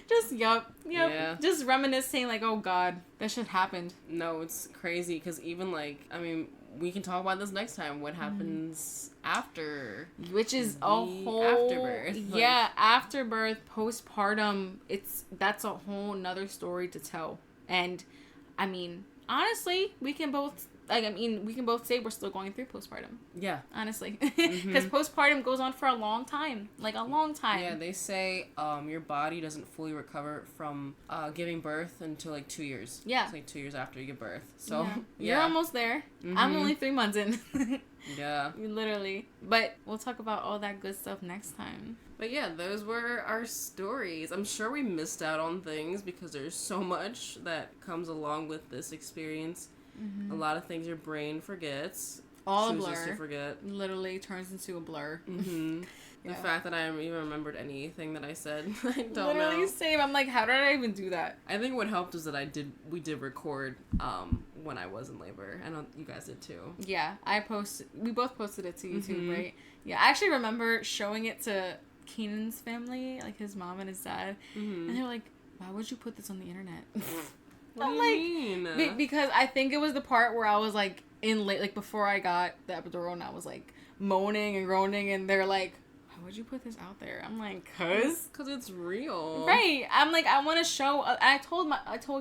Just yep. Yeah. Just reminiscing like, oh god, that shit happened. No, it's crazy because even like, I mean, we can talk about this next time. What happens after? Which is a whole afterbirth. Yeah, afterbirth, postpartum. That's a whole nother story to tell. And I mean, honestly, we can both say we're still going through postpartum. Yeah. Honestly. Because postpartum goes on for a long time. Like, a long time. Yeah, they say your body doesn't fully recover from giving birth until, like, 2 years. Yeah. It's, like, 2 years after you give birth. So, yeah. yeah. You're almost there. I'm only 3 months in. Yeah. Literally. But we'll talk about all that good stuff next time. But yeah, those were our stories. I'm sure we missed out on things because there's so much that comes along with this experience. A lot of things your brain forgets. All chooses a blur. to forget. Literally turns into a blur. The fact that I even remembered anything that I said, I don't know. Literally same. I'm like, how did I even do that? I think what helped was that we did record when I was in labor. I know you guys did too. Yeah, we both posted it to YouTube, right? Yeah, I actually remember showing it to Keenan's family, like his mom and his dad, and they're like, why would you put this on the internet? What do you mean? Because I think it was the part where I was like before I got the epidural, and I was like moaning and groaning, and they're like, why would you put this out there? I'm like, cause it's real, right? I'm like, I want to show. I told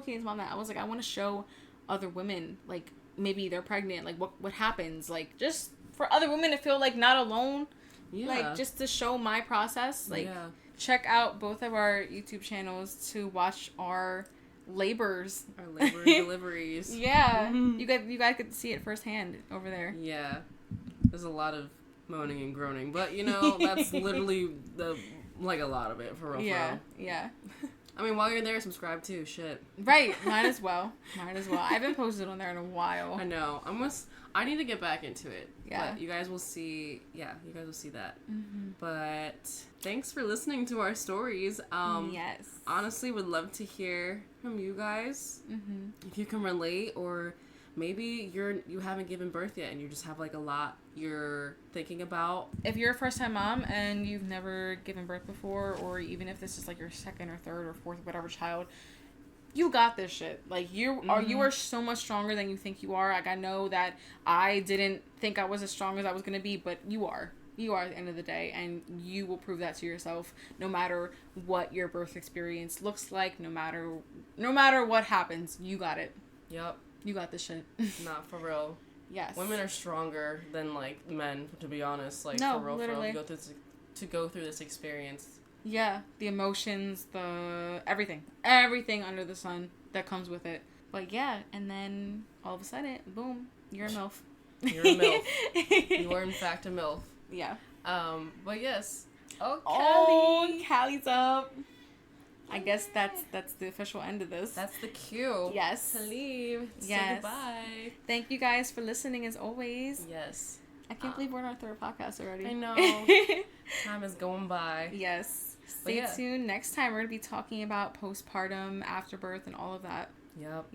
Keenan's mom that I was like, I want to show other women, like maybe they're pregnant, like what happens, like just for other women to feel like not alone, like just to show my process, like check out both of our YouTube channels to watch our labors, our labor and deliveries. Yeah, you guys get to see it firsthand over there. Yeah, there's a lot of moaning and groaning, but you know that's literally a lot of it for real. Yeah. I mean, while you're there, subscribe too. Shit. Right. Might as well. I haven't posted on there in a while. I know. I need to get back into it. Yeah. But you guys will see. Yeah, you guys will see that. But thanks for listening to our stories. Yes. Honestly, would love to hear from you guys. If you can relate, or maybe you haven't given birth yet and you just have like a lot you're thinking about. If you're a first-time mom and you've never given birth before, or even if this is like your second or third or fourth whatever child, you got this shit. Like you are so much stronger than you think you are. Like I know that I didn't think I was as strong as I was gonna be, but you are at the end of the day, and you will prove that to yourself no matter what your birth experience looks like. No matter what happens, you got it. Yep. You got this shit. Not for real. Yes. Women are stronger than like men, to be honest. Like no, for real, literally. To go through this experience. Yeah, the emotions, the everything under the sun that comes with it. But yeah, and then all of a sudden, boom, you're a MILF. You're a MILF. You are in fact a MILF. Yeah. But yes. Oh, Callie's up. I guess that's the official end of this. That's the cue. Yes. To leave. To say goodbye. Thank you guys for listening as always. Yes. I can't believe we're on our third podcast already. I know. Time is going by. Yes. Stay tuned. Next time we're going to be talking about postpartum, afterbirth, and all of that. Yep.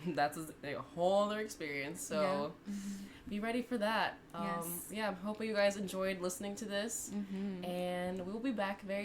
That's a whole other experience. So be ready for that. Yes. Yeah, I'm hoping you guys enjoyed listening to this. And we'll be back very